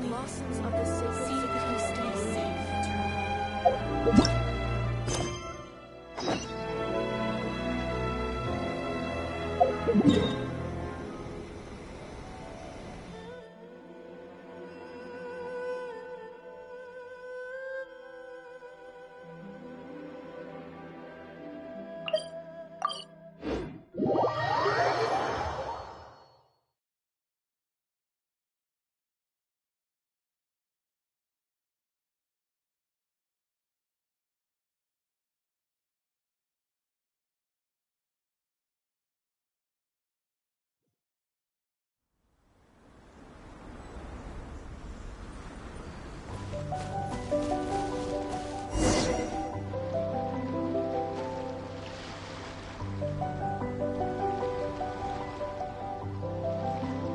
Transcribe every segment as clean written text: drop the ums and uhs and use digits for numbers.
blossoms of the sacred stay safe.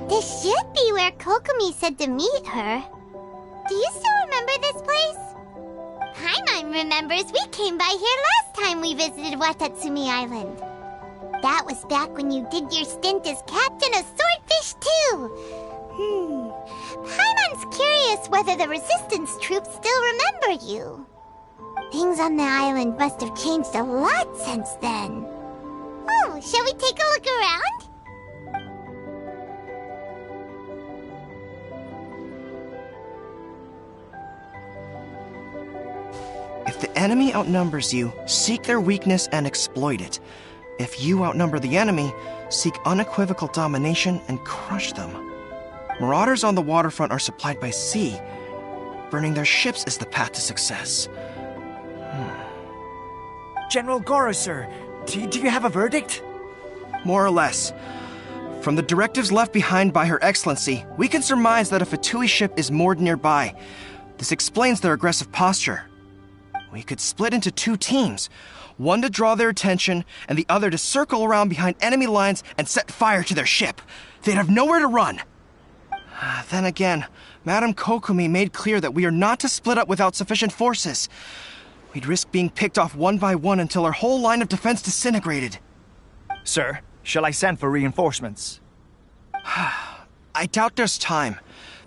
This should be where Kokomi said to meet her. Do you still remember this place? Paimon remembers we came by here last time we visited Watatsumi Island. That was back when you did your stint as captain of Swordfish too. Paimon's curious whether the resistance troops still remember you. Things on the island must have changed a lot since then. Oh, shall we take a look around? If the enemy outnumbers you, seek their weakness and exploit it. If you outnumber the enemy, seek unequivocal domination and crush them. Marauders on the waterfront are supplied by sea. Burning their ships is the path to success. General Goro, sir, do you have a verdict? More or less. From the directives left behind by Her Excellency, we can surmise that a Fatui ship is moored nearby. This explains their aggressive posture. We could split into two teams, one to draw their attention, and the other to circle around behind enemy lines and set fire to their ship. They'd have nowhere to run. Then again, Madame Kokomi made clear that we are not to split up without sufficient forces. We'd risk being picked off one by one until our whole line of defense disintegrated. Sir, shall I send for reinforcements? I doubt there's time.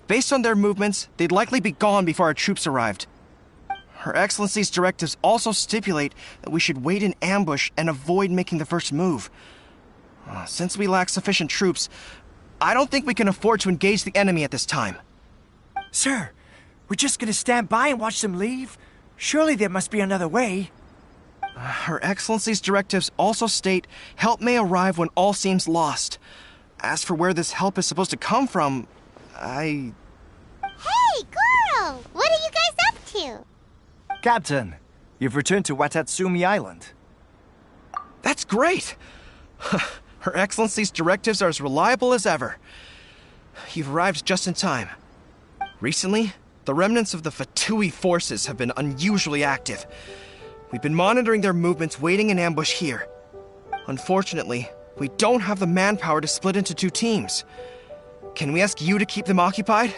Based on their movements, they'd likely be gone before our troops arrived. Her Excellency's directives also stipulate that we should wait in ambush and avoid making the first move. Since we lack sufficient troops, I don't think we can afford to engage the enemy at this time. Sir, we're just gonna stand by and watch them leave? Surely there must be another way. Her Excellency's directives also state help may arrive when all seems lost. As for where this help is supposed to come from, Hey, Goro! What are you guys up to? Captain, you've returned to Watatsumi Island. That's great! Her Excellency's directives are as reliable as ever. You've arrived just in time. Recently, the remnants of the Fatui forces have been unusually active. We've been monitoring their movements, waiting in ambush here. Unfortunately, we don't have the manpower to split into two teams. Can we ask you to keep them occupied?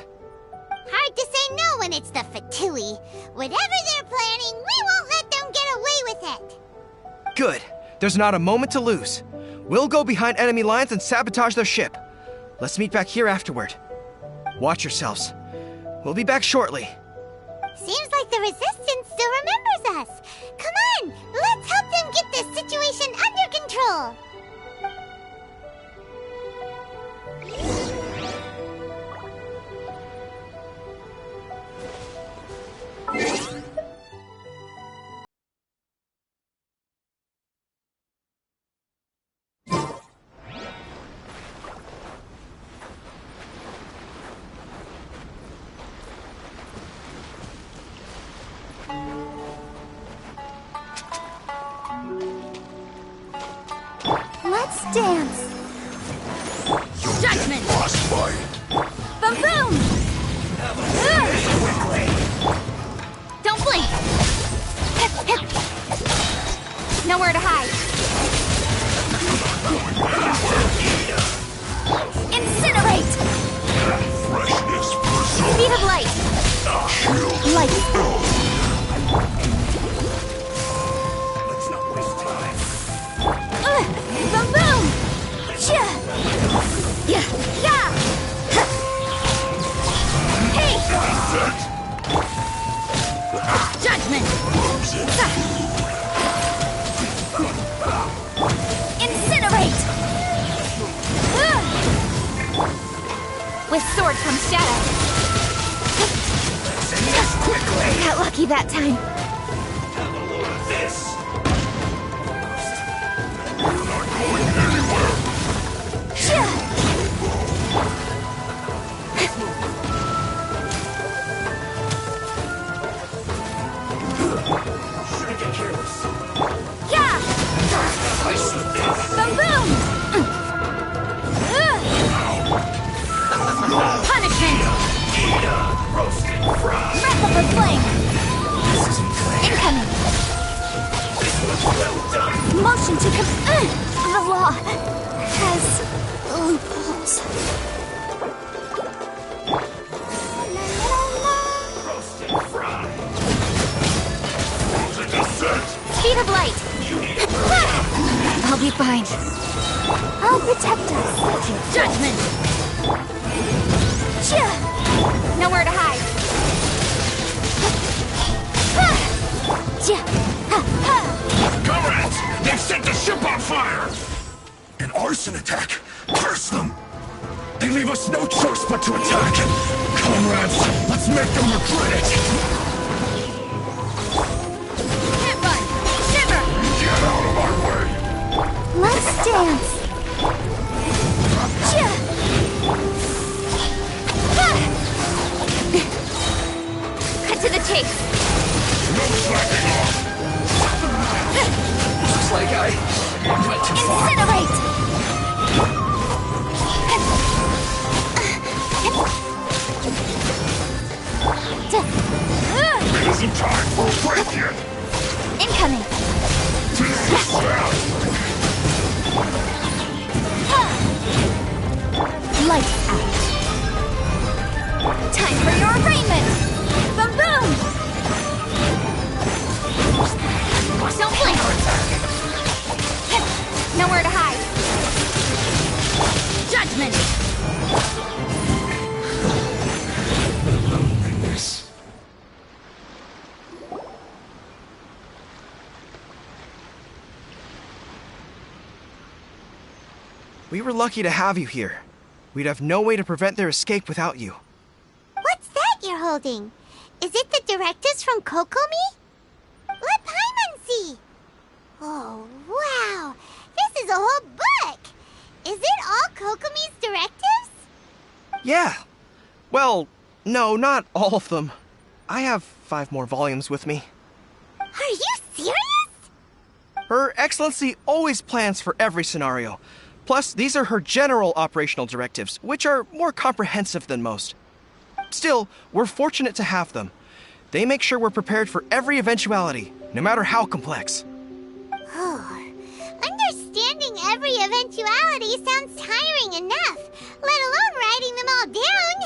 Hard to say no when it's the Fatui. Whatever they're planning, we won't let them get away with it. Good. There's not a moment to lose. We'll go behind enemy lines and sabotage their ship. Let's meet back here afterward. Watch yourselves. We'll be back shortly. Seems like the Resistance still remembers us. Come on, let's help them get this situation under control. Let's dance. Judgment! Boom boom! Don't blink! Hip, hip. Nowhere to hide. Incinerate! Speed of light! Light! Let's not waste time. Boom boom! Yeah! Yeah! Yeah! Hey! sword from shadow. Send this quickly! Got lucky that time. Have a load of this! We're not going anywhere! Shouldn't get careless. Yeah! I should this. Boom boom! Punishment! Roasted fries. Wrap up a flame! This isn't fair. Incoming! This was well done. Motion to the law has loopholes. Roasted fries. Frozen descent. Speed of light! You need to hurry. I'll be fine. I'll protect us. Judgment! Nowhere to hide. Comrades, they've set the ship on fire! An arson attack! Curse them! They leave us no choice but to attack! Comrades, let's make them regret it! Can't run! Shiver! Get out of my way! Let's dance! Cut to the chase! No slacking off! Looks like I went too far. Incinerate! It isn't time for a break yet! Incoming! This is fast! Lights out! Time for your arraignment! Boom boom! Don't blink! Nowhere to hide! Judgment! Loneliness. We were lucky to have you here. We'd have no way to prevent their escape without you. What's that you're holding? Is it the directives from Kokomi? Let Paimon see! Oh, wow! This is a whole book! Is it all Kokomi's directives? Yeah. Well, no, not all of them. I have 5 more volumes with me. Are you serious? Her Excellency always plans for every scenario. Plus, these are her general operational directives, which are more comprehensive than most. Still, we're fortunate to have them. They make sure we're prepared for every eventuality, no matter how complex. Understanding every eventuality sounds tiring enough, let alone writing them all down.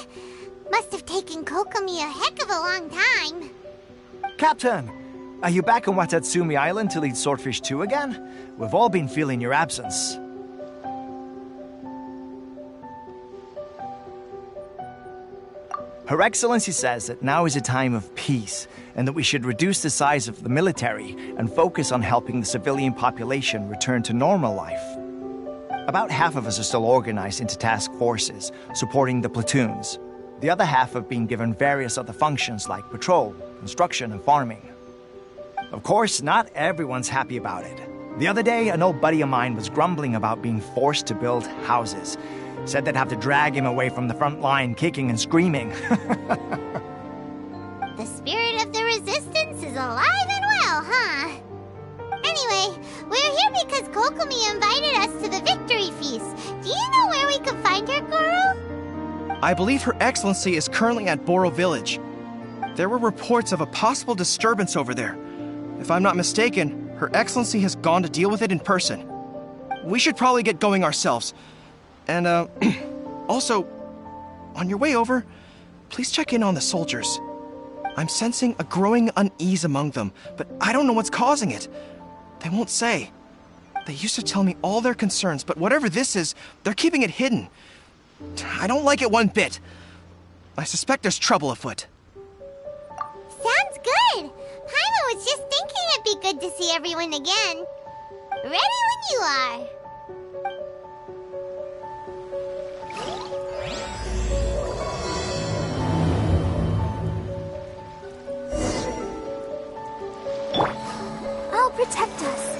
Must have taken Kokomi a heck of a long time. Captain, are you back on Watatsumi Island to lead Swordfish 2 again? We've all been feeling your absence. Her Excellency says that now is a time of peace, and that we should reduce the size of the military and focus on helping the civilian population return to normal life. About half of us are still organized into task forces, supporting the platoons. The other half have been given various other functions like patrol, construction, and farming. Of course, not everyone's happy about it. The other day, an old buddy of mine was grumbling about being forced to build houses. Said they'd have to drag him away from the front line, kicking and screaming. The spirit of the resistance is alive and well, huh? Anyway, we're here because Kokomi invited us to the victory feast. Do you know where we could find her, Guru? I believe Her Excellency is currently at Boro Village. There were reports of a possible disturbance over there. If I'm not mistaken, Her Excellency has gone to deal with it in person. We should probably get going ourselves. And, also, on your way over, please check in on the soldiers. I'm sensing a growing unease among them, but I don't know what's causing it. They won't say. They used to tell me all their concerns, but whatever this is, they're keeping it hidden. I don't like it one bit. I suspect there's trouble afoot. Sounds good. Paimon was just thinking it'd be good to see everyone again. Ready when you are. protect us.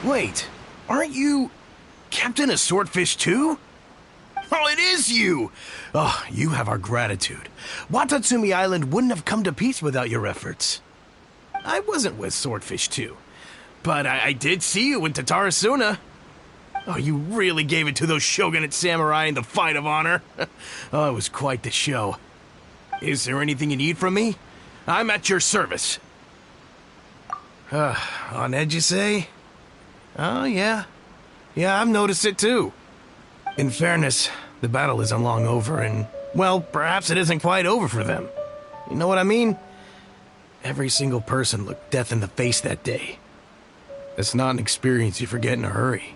Wait, aren't you Captain of Swordfish too? Oh, it is you! Oh, you have our gratitude. Watatsumi Island wouldn't have come to peace without your efforts. I wasn't with Swordfish 2, but I did see you in Tatarasuna. Oh, you really gave it to those shogunate samurai in the fight of honor. Oh, it was quite the show. Is there anything you need from me? I'm at your service. On edge, you say? Oh, yeah. Yeah, I've noticed it too. In fairness, the battle isn't long over and, well, perhaps it isn't quite over for them. You know what I mean? Every single person looked death in the face that day. It's not an experience you forget in a hurry.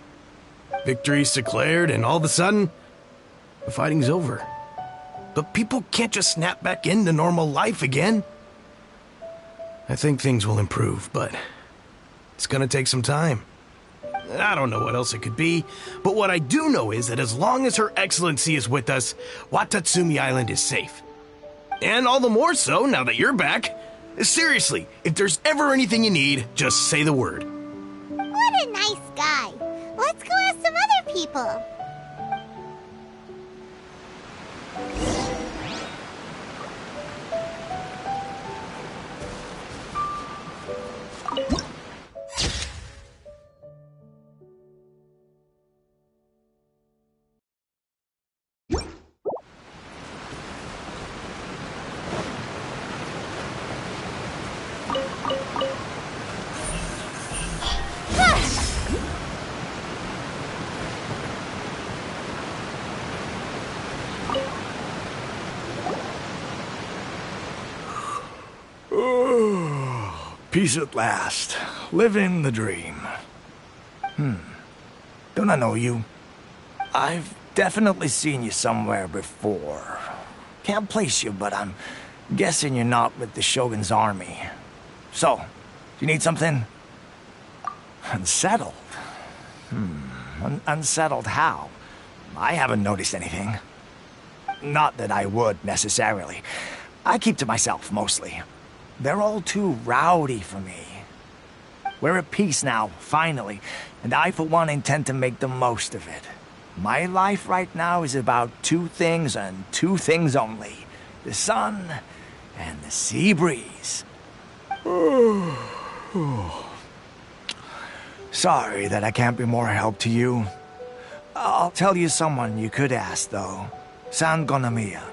Victory's declared and all of a sudden, the fighting's over. But people can't just snap back into normal life again. I think things will improve, but it's gonna take some time. I don't know what else it could be, but what I do know is that as long as Her Excellency is with us, Watatsumi Island is safe. And all the more so now that you're back. Seriously, if there's ever anything you need, just say the word. What a nice guy. Let's go ask some other people. Peace at last. Living the dream. Don't I know you? I've definitely seen you somewhere before. Can't place you, but I'm guessing you're not with the Shogun's army. So, do you need something? Unsettled? Unsettled how? I haven't noticed anything. Not that I would, necessarily. I keep to myself, mostly. They're all too rowdy for me. We're at peace now, finally, and I, for one, intend to make the most of it. My life right now is about two things and two things only. The sun and the sea breeze. Sorry that I can't be more help to you. I'll tell you someone you could ask, though. San Gonamiya.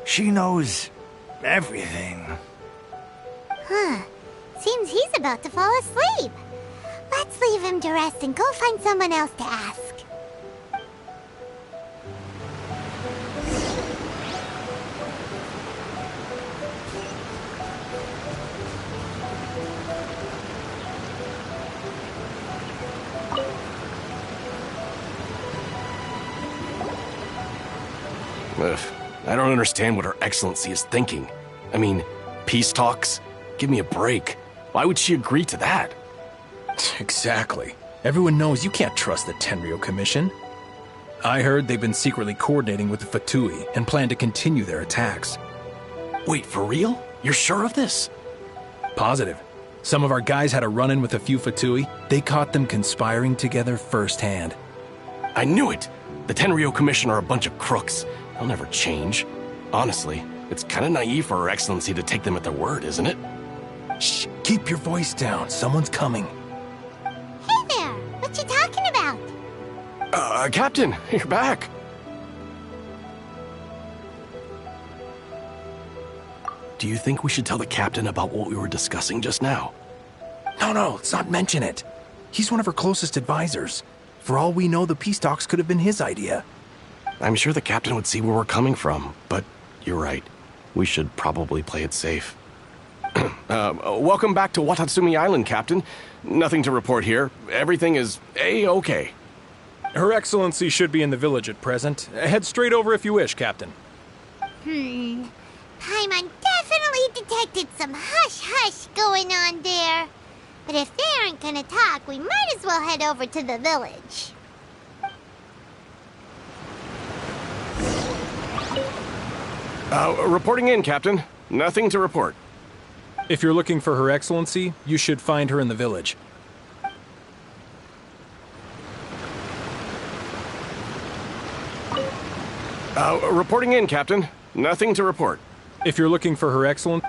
She knows everything. Seems he's about to fall asleep. Let's leave him to rest and go find someone else to ask. Ugh, I don't understand what Her Excellency is thinking. I mean, peace talks? Give me a break. Why would she agree to that? Exactly. Everyone knows you can't trust the Tenryou Commission. I heard they've been secretly coordinating with the Fatui and plan to continue their attacks. Wait, for real? You're sure of this? Positive. Some of our guys had a run-in with a few Fatui. They caught them conspiring together firsthand. I knew it! The Tenryou Commission are a bunch of crooks. They'll never change. Honestly, it's kind of naive for Her Excellency to take them at their word, isn't it? Shh! Keep your voice down. Someone's coming. Hey there! What you talking about? Captain, you're back. Do you think we should tell the captain about what we were discussing just now? No, let's not mention it. He's one of her closest advisors. For all we know, the peace talks could have been his idea. I'm sure the captain would see where we're coming from, but you're right. We should probably play it safe. Welcome back to Watatsumi Island, Captain. Nothing to report here. Everything is A-okay. Her Excellency should be in the village at present. Head straight over if you wish, Captain. Paimon definitely detected some hush-hush going on there. But if they aren't gonna talk, we might as well head over to the village. Reporting in, Captain. Nothing to report. If you're looking for Her Excellency, you should find her in the village. Reporting in, Captain. Nothing to report. If you're looking for Her Excellency...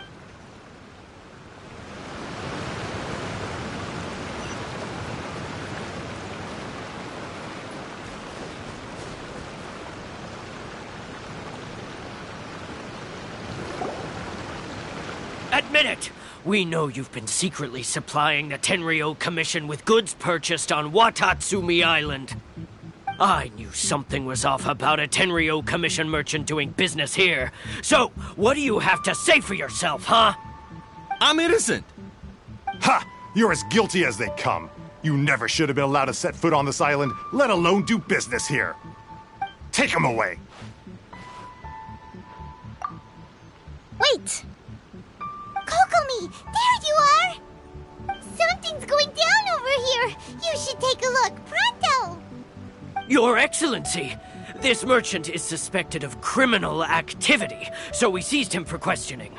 Admit it! We know you've been secretly supplying the Tenryou Commission with goods purchased on Watatsumi Island. I knew something was off about a Tenryou Commission merchant doing business here. So, what do you have to say for yourself, huh? I'm innocent! Ha! You're as guilty as they come. You never should have been allowed to set foot on this island, let alone do business here. Take him away! Wait! Kokomi, there you are! Something's going down over here! You should take a look, pronto! Your Excellency! This merchant is suspected of criminal activity, so we seized him for questioning.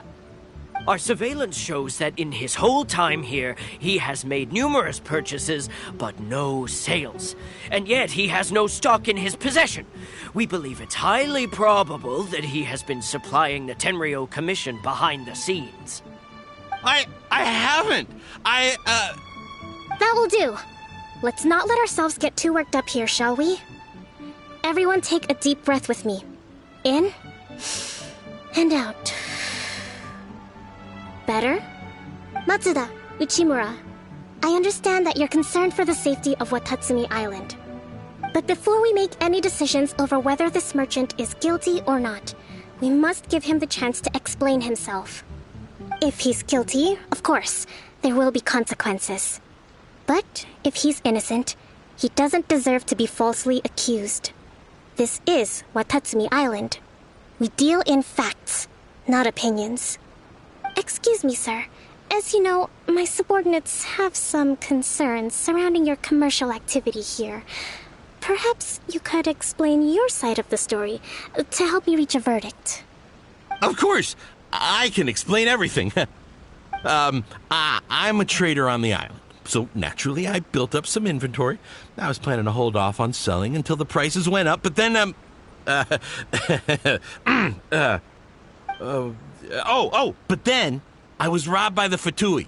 Our surveillance shows that in his whole time here, he has made numerous purchases, but no sales. And yet he has no stock in his possession. We believe it's highly probable that he has been supplying the Tenryou Commission behind the scenes. I haven't! That will do. Let's not let ourselves get too worked up here, shall we? Everyone take a deep breath with me. In and out. Better? Matsuda, Uchimura, I understand that you're concerned for the safety of Watatsumi Island. But before we make any decisions over whether this merchant is guilty or not, we must give him the chance to explain himself. If he's guilty, of course, there will be consequences. But if he's innocent, he doesn't deserve to be falsely accused. This is Watatsumi Island. We deal in facts, not opinions. Excuse me, sir. As you know, my subordinates have some concerns surrounding your commercial activity here. Perhaps you could explain your side of the story to help me reach a verdict. Of course! I can explain everything. I'm a trader on the island, so naturally I built up some inventory. I was planning to hold off on selling until the prices went up, but then, but then I was robbed by the Fatui.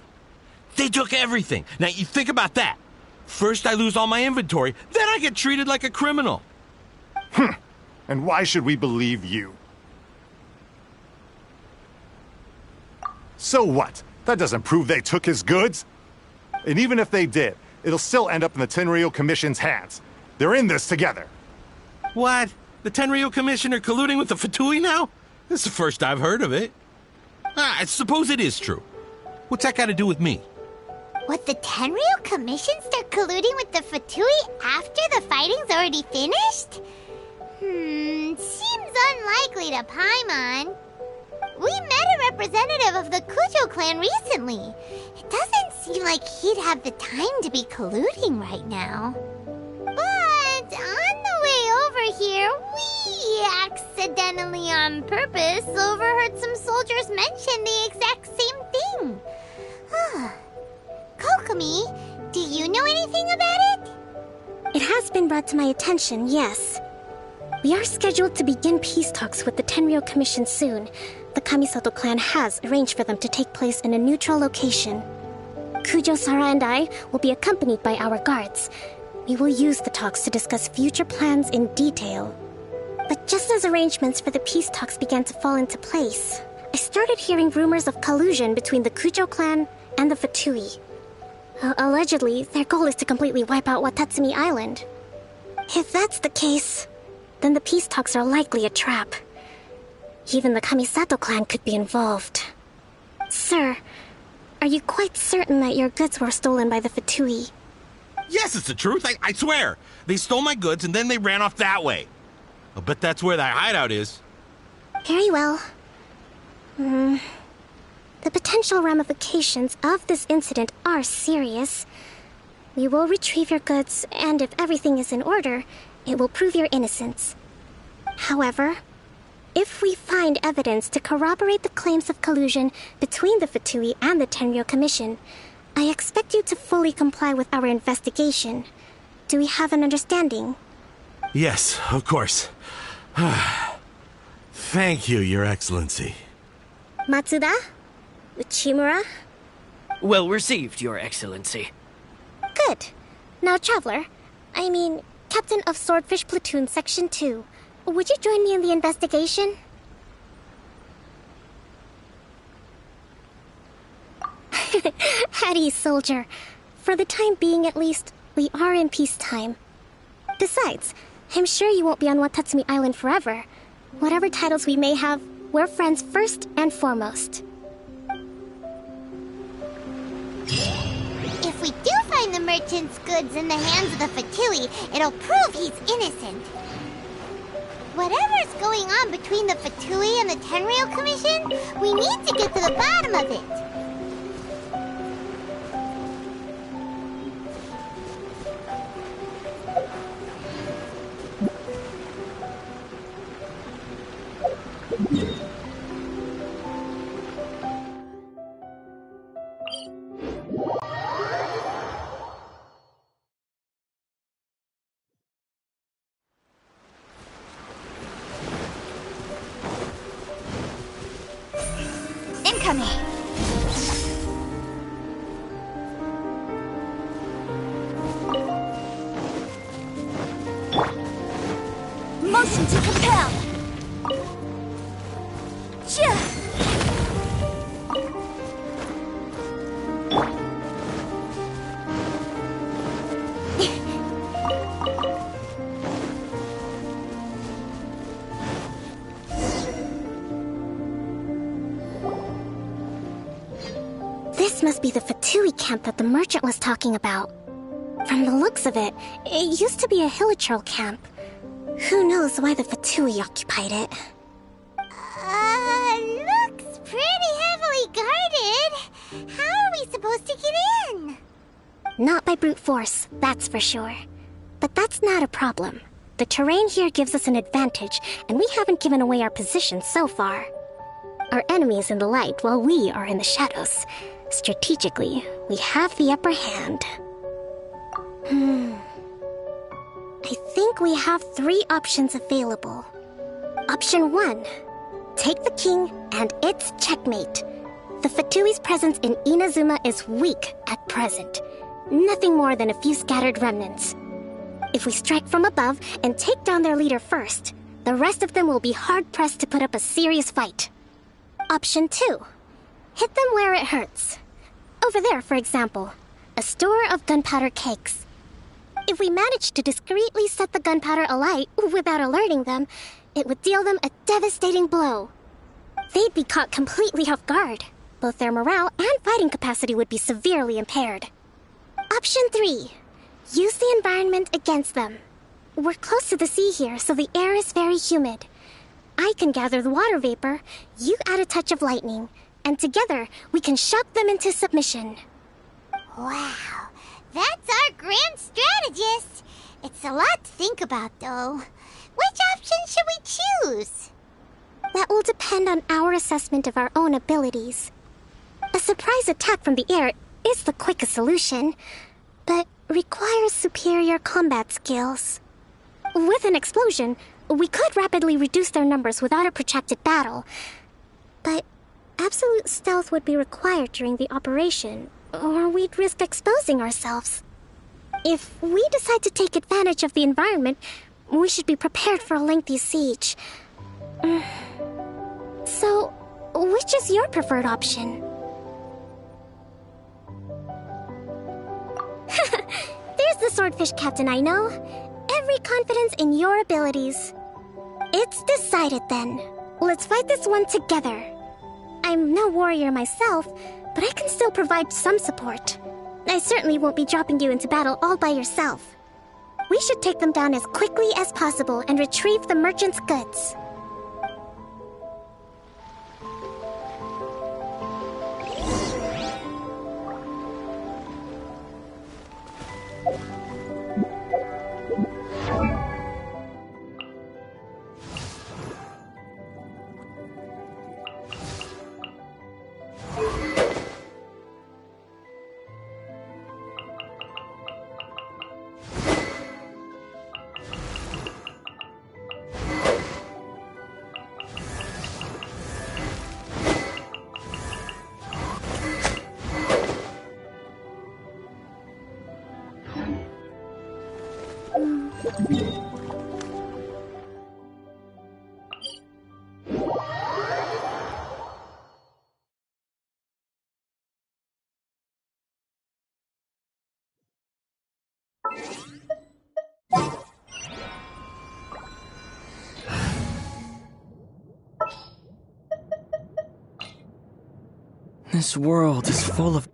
They took everything. Now, you think about that. First I lose all my inventory, then I get treated like a criminal. And why should we believe you? So what? That doesn't prove they took his goods. And even if they did, it'll still end up in the Tenryou Commission's hands. They're in this together. What? The Tenryou Commission are colluding with the Fatui now? This is the first I've heard of it. I suppose it is true. What's that got to do with me? What, the Tenryou Commission start colluding with the Fatui after the fighting's already finished? Seems unlikely to Paimon. We met a representative of the Kujo clan recently. It doesn't seem like he'd have the time to be colluding right now. But on the way over here, we accidentally on purpose overheard some soldiers mention the exact same thing. Kokomi, do you know anything about it? It has been brought to my attention, yes. We are scheduled to begin peace talks with the Tenryou Commission soon. The Kamisato clan has arranged for them to take place in a neutral location. Kujo-Sara and I will be accompanied by our guards. We will use the talks to discuss future plans in detail. But just as arrangements for the peace talks began to fall into place, I started hearing rumors of collusion between the Kujo clan and the Fatui. Allegedly, their goal is to completely wipe out Watatsumi Island. If that's the case, then the peace talks are likely a trap. Even the Kamisato clan could be involved. Sir, are you quite certain that your goods were stolen by the Fatui? Yes, it's the truth. I swear. They stole my goods and then they ran off that way. I'll bet that's where that hideout is. Very well. The potential ramifications of this incident are serious. We will retrieve your goods, and if everything is in order, it will prove your innocence. However, if we find evidence to corroborate the claims of collusion between the Fatui and the Tenryo Commission, I expect you to fully comply with our investigation. Do we have an understanding? Yes, of course. Thank you, Your Excellency. Matsuda? Uchimura? Well received, Your Excellency. Good. Now, Traveler, Captain of Swordfish Platoon Section 2, would you join me in the investigation? At ease, soldier. For the time being, at least, we are in peacetime. Besides, I'm sure you won't be on Watatsumi Island forever. Whatever titles we may have, we're friends first and foremost. If we do find the merchant's goods in the hands of the Fatui, it'll prove he's innocent. Whatever's going on between the Fatui and the Tenryo Commission, we need to get to the bottom of it. Incoming. Motion to compel. This must be the Fatui camp that the merchant was talking about. From the looks of it, it used to be a Hilichurl camp. Who knows why the Fatui occupied it? Looks pretty heavily guarded. How are we supposed to get in? Not by brute force, that's for sure. But that's not a problem. The terrain here gives us an advantage, and we haven't given away our position so far. Our enemy is in the light while we are in the shadows. Strategically, we have the upper hand. I think we have 3 options available. Option 1. Take the king and it's checkmate. The Fatui's presence in Inazuma is weak at present. Nothing more than a few scattered remnants. If we strike from above and take down their leader first, the rest of them will be hard-pressed to put up a serious fight. Option 2. Hit them where it hurts. Over there, for example, a store of gunpowder cakes. If we manage to discreetly set the gunpowder alight without alerting them, it would deal them a devastating blow. They'd be caught completely off guard. Both their morale and fighting capacity would be severely impaired. Option 3. Use the environment against them. We're close to the sea here, so the air is very humid. I can gather the water vapor, you add a touch of lightning, and together we can shock them into submission. Wow, that's our grand strategist. It's a lot to think about, though. Which option should we choose? That will depend on our assessment of our own abilities. A surprise attack from the air is the quickest solution, but requires superior combat skills. With an explosion, we could rapidly reduce their numbers without a protracted battle, but absolute stealth would be required during the operation, or we'd risk exposing ourselves. If we decide to take advantage of the environment, we should be prepared for a lengthy siege. So, Which is your preferred option? There's the swordfish captain I know. Every confidence in your abilities. It's decided then. Let's fight this one together. I'm no warrior myself, but I can still provide some support. I certainly won't be dropping you into battle all by yourself. We should take them down as quickly as possible and retrieve the merchant's goods. This world is full of...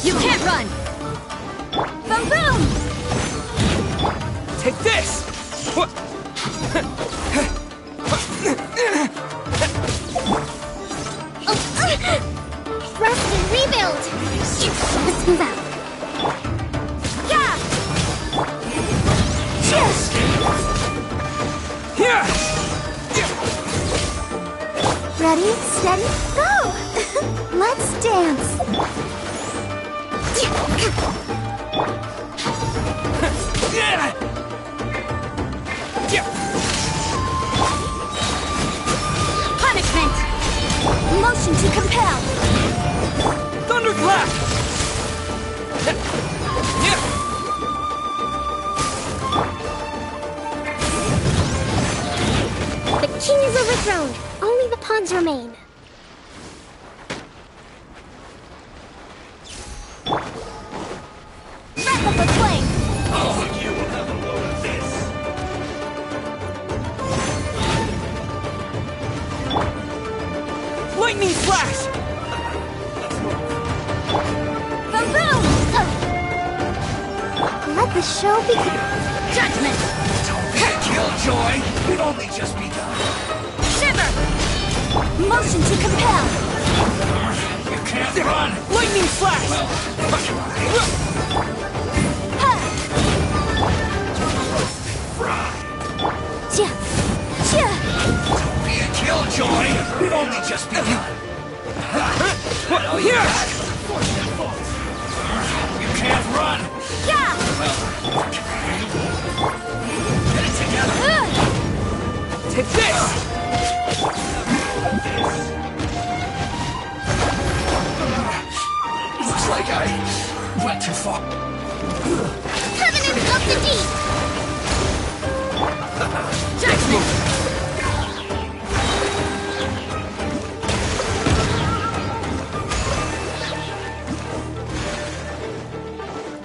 You can't run! Boom boom! Take this! Rest and rebuild! Let's move out. Yeah! Ready, steady, go! Let's dance! Punishment! Motion to compel! Thunderclap! The king is overthrown. Only the pawns remain. Wrap up the flame! Oh, you will have a load of this. Lightning flash! Boom boom! Let the show begin. Judgment! Don't be killed. killjoy! We've only just begun. Shiver! Motion to compel! You can't run! Lightning flash! Don't Be a killjoy! We've only just begun. Here! You can't run! Yeah! Get it together! Take this! Looks like I went too far. Covenant of the Deep! Jackson!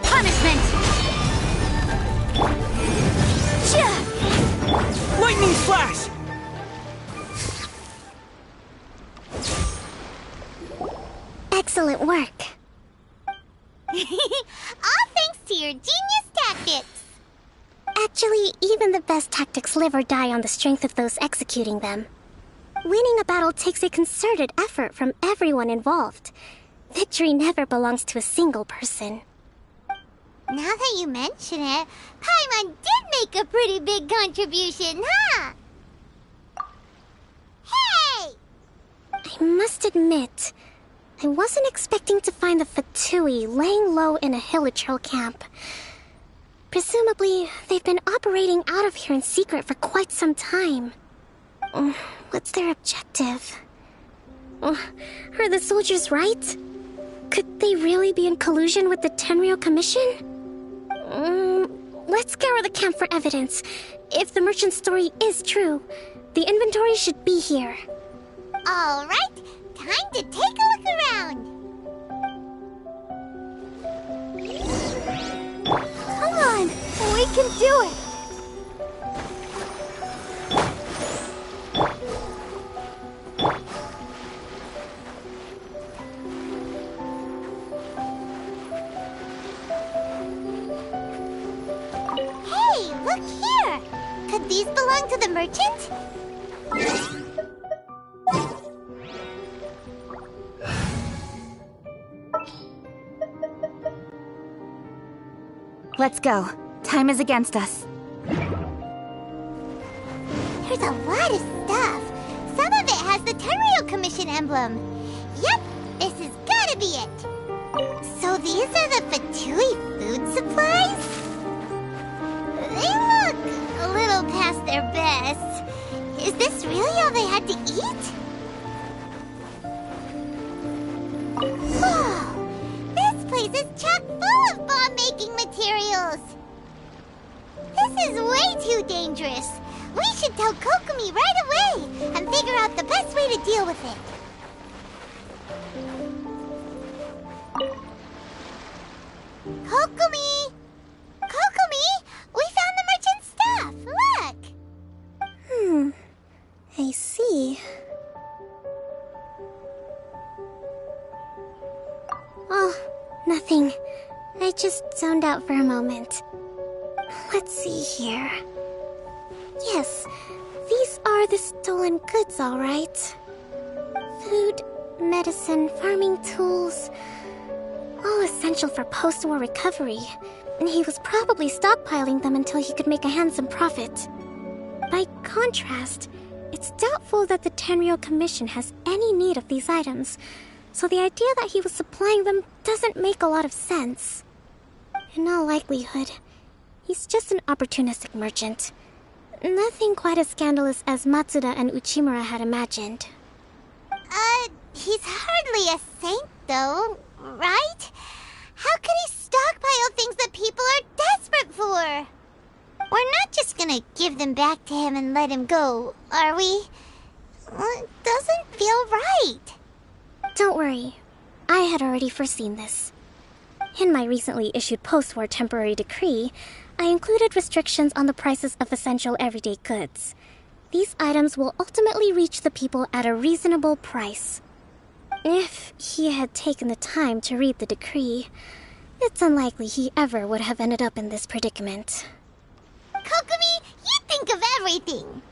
Punishment! Lightning flash! Excellent work. All thanks to your genius tactics! Actually, even the best tactics live or die on the strength of those executing them. Winning a battle takes a concerted effort from everyone involved. Victory never belongs to a single person. Now that you mention it, Paimon did make a pretty big contribution, huh? Hey! I must admit, I wasn't expecting to find the Fatui laying low in a Hilichurl camp. Presumably, they've been operating out of here in secret for quite some time. What's their objective? Are the soldiers right? Could they really be in collusion with the Tenryou Commission? Let's scour the camp for evidence. If the merchant's story is true, the inventory should be here. All right, time to take a look around. Come on! We can do it! Hey, look here! Could these belong to the merchant? Let's go. Time is against us. There's a lot of stuff. Some of it has the Tenryou Commission emblem. Yep, this has gotta be it. So these are the Fatui food supplies? They look a little past their best. Is this really all they had to eat? Whoa! This place is chock full of bomb-making materials! This is way too dangerous! We should tell Kokomi right away and figure out the best way to deal with it. Kokomi! Kokomi! We found the merchant's stuff! Look! I see. Oh, nothing. I just zoned out for a moment. Let's see here. Yes, these are the stolen goods, all right. Food, medicine, farming tools. All essential for post-war recovery. And he was probably stockpiling them until he could make a handsome profit. By contrast, it's doubtful that the Tenryou Commission has any need of these items, so the idea that he was supplying them doesn't make a lot of sense. In all likelihood, he's just an opportunistic merchant. Nothing quite as scandalous as Matsuda and Uchimura had imagined. He's hardly a saint, though, right? How could he stockpile things that people are desperate for? We're not just gonna give them back to him and let him go, are we? It doesn't feel right. Don't worry. I had already foreseen this. In my recently issued post-war temporary decree, I included restrictions on the prices of essential everyday goods. These items will ultimately reach the people at a reasonable price. If he had taken the time to read the decree, it's unlikely he ever would have ended up in this predicament. Kokomi, you think of everything.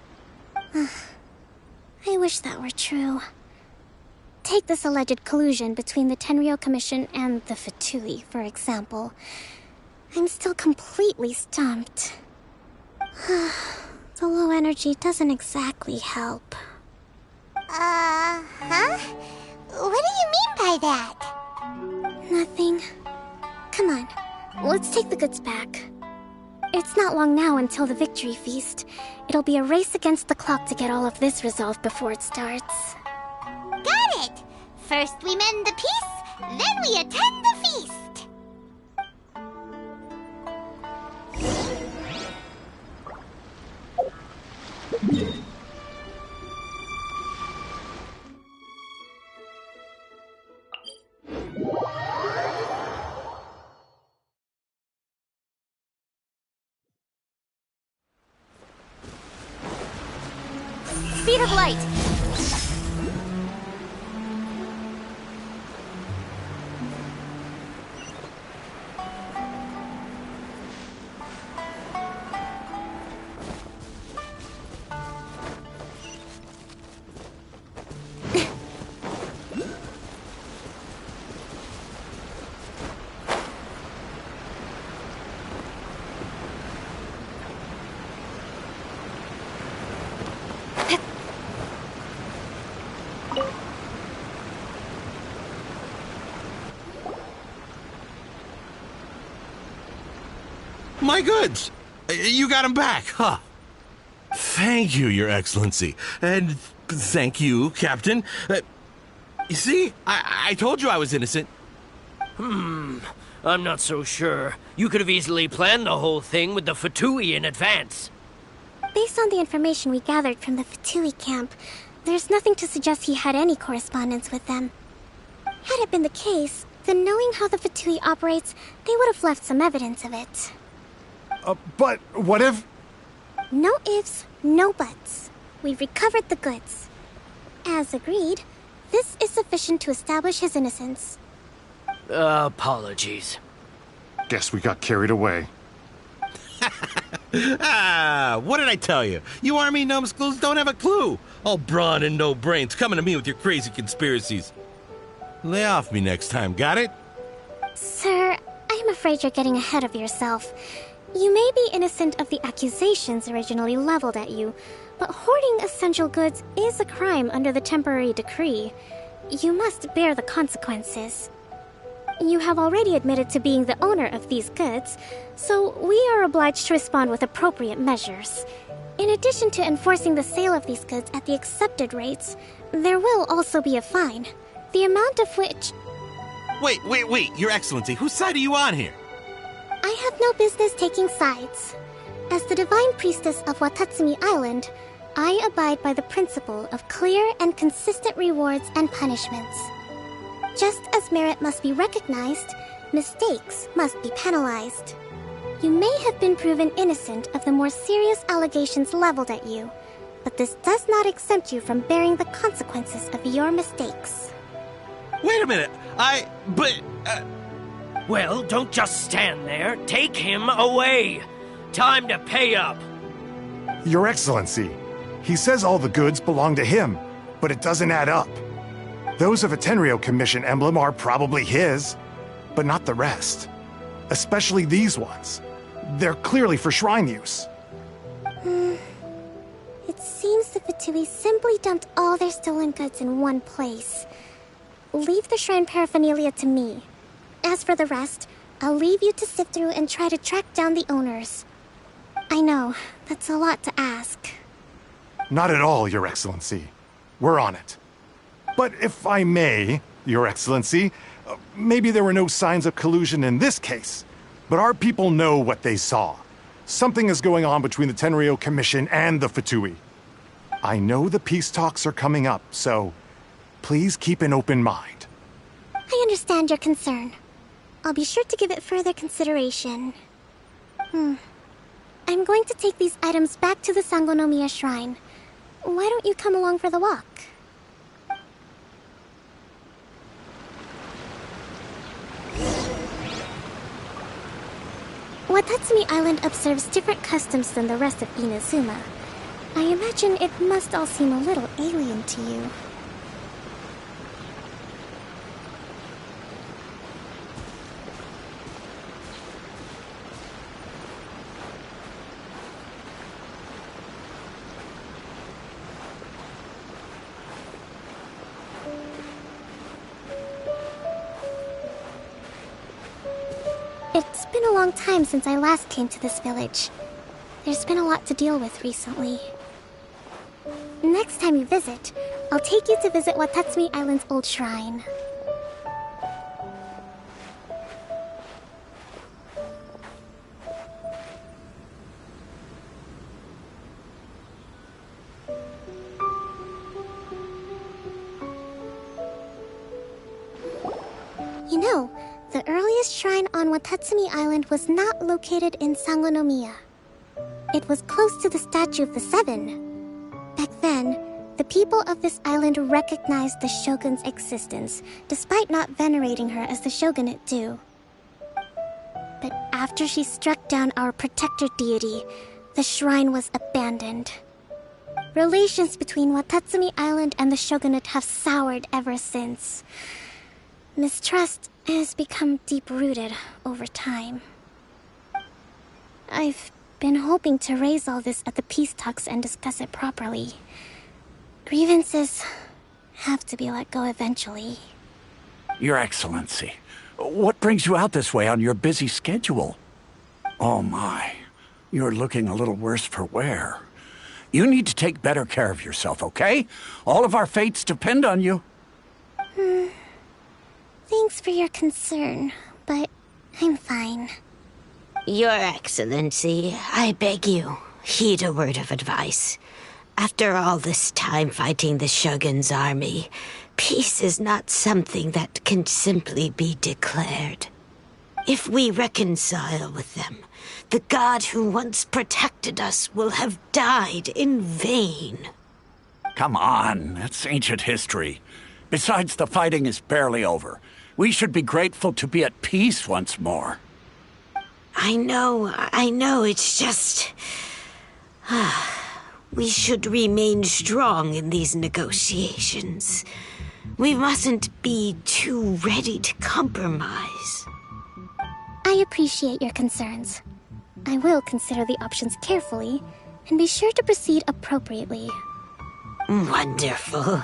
I wish that were true. Take this alleged collusion between the Tenryou Commission and the Fatui, for example. I'm still completely stumped. The low energy doesn't exactly help. Huh? What do you mean by that? Nothing. Come on, let's take the goods back. It's not long now until the victory feast. It'll be a race against the clock to get all of this resolved before it starts. Got it! First we mend the peace, then we attend the feast! Speed of light! My goods! You got them back, huh? Thank you, Your Excellency. And thank you, Captain. You see, I told you I was innocent. I'm not so sure. You could have easily planned the whole thing with the Fatui in advance. Based on the information we gathered from the Fatui camp, there's nothing to suggest he had any correspondence with them. Had it been the case, then knowing how the Fatui operates, they would have left some evidence of it. But what if... No ifs, no buts. We've recovered the goods. As agreed, this is sufficient to establish his innocence. Apologies. Guess we got carried away. What did I tell you? You army numbskulls don't have a clue. All brawn and no brains coming to me with your crazy conspiracies. Lay off me next time, got it? Sir, I'm afraid you're getting ahead of yourself. You may be innocent of the accusations originally leveled at you, but hoarding essential goods is a crime under the temporary decree. You must bear the consequences. You have already admitted to being the owner of these goods, so we are obliged to respond with appropriate measures. In addition to enforcing the sale of these goods at the accepted rates, there will also be a fine, the amount of which... Wait, Your Excellency, whose side are you on here? I have no business taking sides. As the Divine Priestess of Watatsumi Island, I abide by the principle of clear and consistent rewards and punishments. Just as merit must be recognized, mistakes must be penalized. You may have been proven innocent of the more serious allegations leveled at you, but this does not exempt you from bearing the consequences of your mistakes. Wait a minute, Well, don't just stand there. Take him away. Time to pay up. Your Excellency, he says all the goods belong to him, but it doesn't add up. Those of a Tenryou Commission emblem are probably his, but not the rest. Especially these ones. They're clearly for shrine use. It seems the Fatui simply dumped all their stolen goods in one place. Leave the shrine paraphernalia to me. As for the rest, I'll leave you to sift through and try to track down the owners. I know, that's a lot to ask. Not at all, Your Excellency. We're on it. But if I may, Your Excellency, maybe there were no signs of collusion in this case, but our people know what they saw. Something is going on between the Tenryou Commission and the Fatui. I know the peace talks are coming up, so please keep an open mind. I understand your concern. I'll be sure to give it further consideration. I'm going to take these items back to the Sangonomiya Shrine. Why don't you come along for the walk? Watatsumi Island observes different customs than the rest of Inazuma. I imagine it must all seem a little alien to you. It's been a long time since I last came to this village. There's been a lot to deal with recently. Next time you visit, I'll take you to visit Watatsumi Island's old shrine. You know, the earliest shrine on Watatsumi Island was not located in Sangonomiya. It was close to the Statue of the Seven. Back then, the people of this island recognized the shogun's existence, despite not venerating her as the shogunate do. But after she struck down our protector deity, the shrine was abandoned. Relations between Watatsumi Island and the shogunate have soured ever since. Mistrust has become deep-rooted over time. I've been hoping to raise all this at the peace talks and discuss it properly. Grievances have to be let go eventually. Your Excellency, what brings you out this way on your busy schedule? Oh my, you're looking a little worse for wear. You need to take better care of yourself, okay? All of our fates depend on you. Thanks for your concern, but I'm fine. Your Excellency, I beg you, heed a word of advice. After all this time fighting the Shogun's army, peace is not something that can simply be declared. If we reconcile with them, the god who once protected us will have died in vain. Come on, that's ancient history. Besides, the fighting is barely over. We should be grateful to be at peace once more. I know, it's just... we should remain strong in these negotiations. We mustn't be too ready to compromise. I appreciate your concerns. I will consider the options carefully, and be sure to proceed appropriately. Wonderful.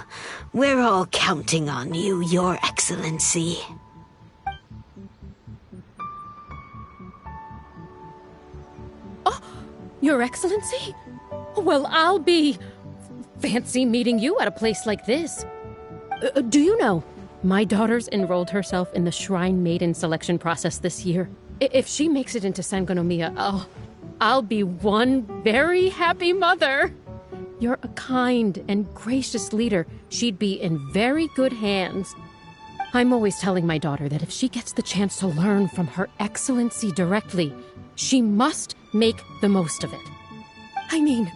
We're all counting on you, Your Excellency. Oh, Your Excellency? Well, I'll be... fancy meeting you at a place like this. Do you know, my daughter's enrolled herself in the Shrine Maiden selection process this year. If she makes it into Sangonomiya, I'll be one very happy mother. You're a kind and gracious leader. She'd be in very good hands. I'm always telling my daughter that if she gets the chance to learn from Her Excellency directly, she must make the most of it. I mean,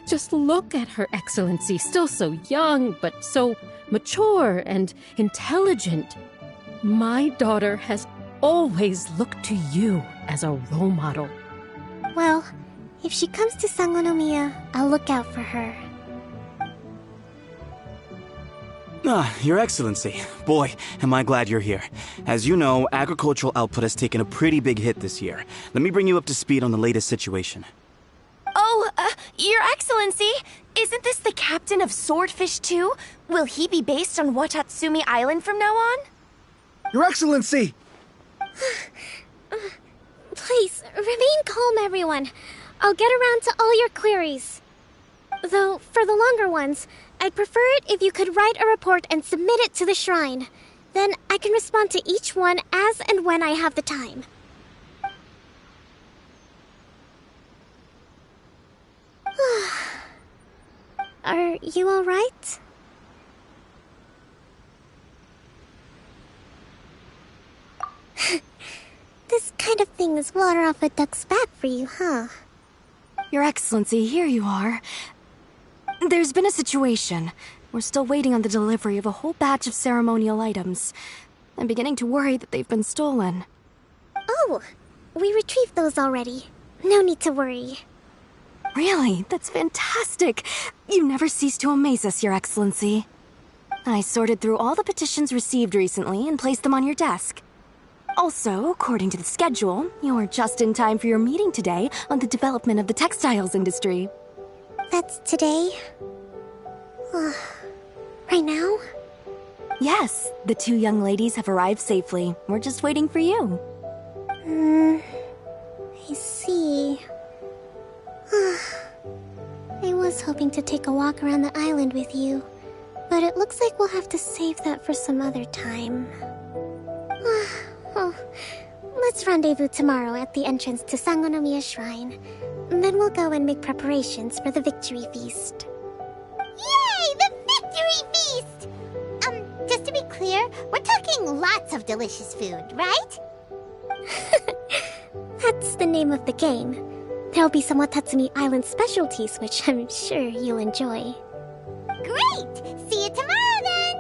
just look at Her Excellency, still so young, but so mature and intelligent. My daughter has always looked to you as a role model. Well, if she comes to Sangonomiya, I'll look out for her. Your Excellency. Boy, am I glad you're here. As you know, agricultural output has taken a pretty big hit this year. Let me bring you up to speed on the latest situation. Oh, Your Excellency, isn't this the captain of Swordfish 2? Will he be based on Watatsumi Island from now on? Your Excellency! Please, remain calm, everyone. I'll get around to all your queries. Though, for the longer ones, I'd prefer it if you could write a report and submit it to the shrine. Then I can respond to each one as and when I have the time. Are you all right? This kind of thing is water off a duck's back for you, huh? Your Excellency, here you are. There's been a situation. We're still waiting on the delivery of a whole batch of ceremonial items. I'm beginning to worry that they've been stolen. Oh, We retrieved those already. No need to worry. Really? That's fantastic. You never cease to amaze us, Your Excellency. I sorted through all the petitions received recently and placed them on your desk. Also, according to the schedule, you're just in time for your meeting today on the development of the textiles industry. That's today? Right now? Yes, the two young ladies have arrived safely. We're just waiting for you. I see. I was hoping to take a walk around the island with you, but it looks like we'll have to save that for some other time. Let's rendezvous tomorrow at the entrance to Sangonomiya Shrine. Then we'll go and make preparations for the victory feast. Yay! The victory feast! Just to be clear, we're talking lots of delicious food, right? That's the name of the game. There'll be some Watatsumi Island specialties, which I'm sure you'll enjoy. Great! See you tomorrow then!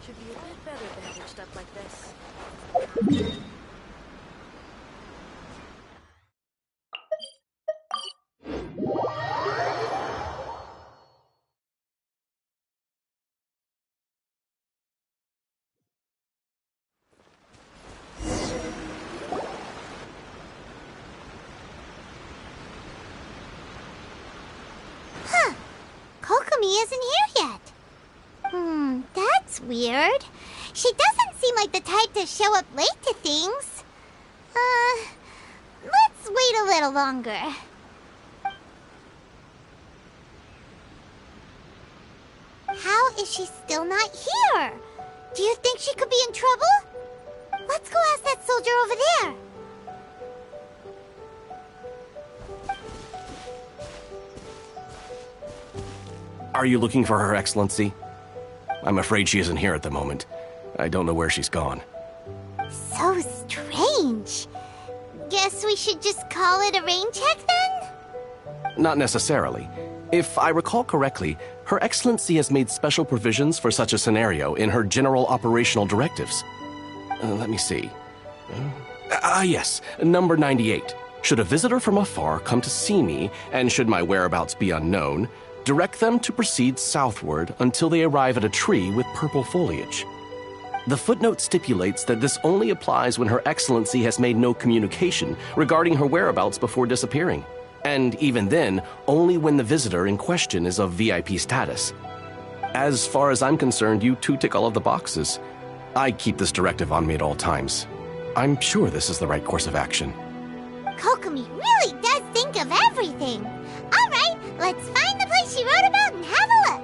Should be a bit better bandaged up like this. Kokomi isn't here yet. That's weird. She doesn't seem like the type to show up late to things. Let's wait a little longer. How is she still not here? Do you think she could be in trouble? Let's go ask that soldier over there. Are you looking for Her Excellency? I'm afraid she isn't here at the moment. I don't know where she's gone. So strange. Guess we should just call it a rain check then? Not necessarily. If I recall correctly, Her Excellency has made special provisions for such a scenario in her general operational directives. Let me see. Yes, number 98. Should a visitor from afar come to see me, and should my whereabouts be unknown, direct them to proceed southward until they arrive at a tree with purple foliage. The footnote stipulates that this only applies when Her Excellency has made no communication regarding her whereabouts before disappearing. And even then, only when the visitor in question is of VIP status. As far as I'm concerned, you two tick all of the boxes. I keep this directive on me at all times. I'm sure this is the right course of action. Kokomi really does think of everything. All right, let's find the place she wrote about and have a look.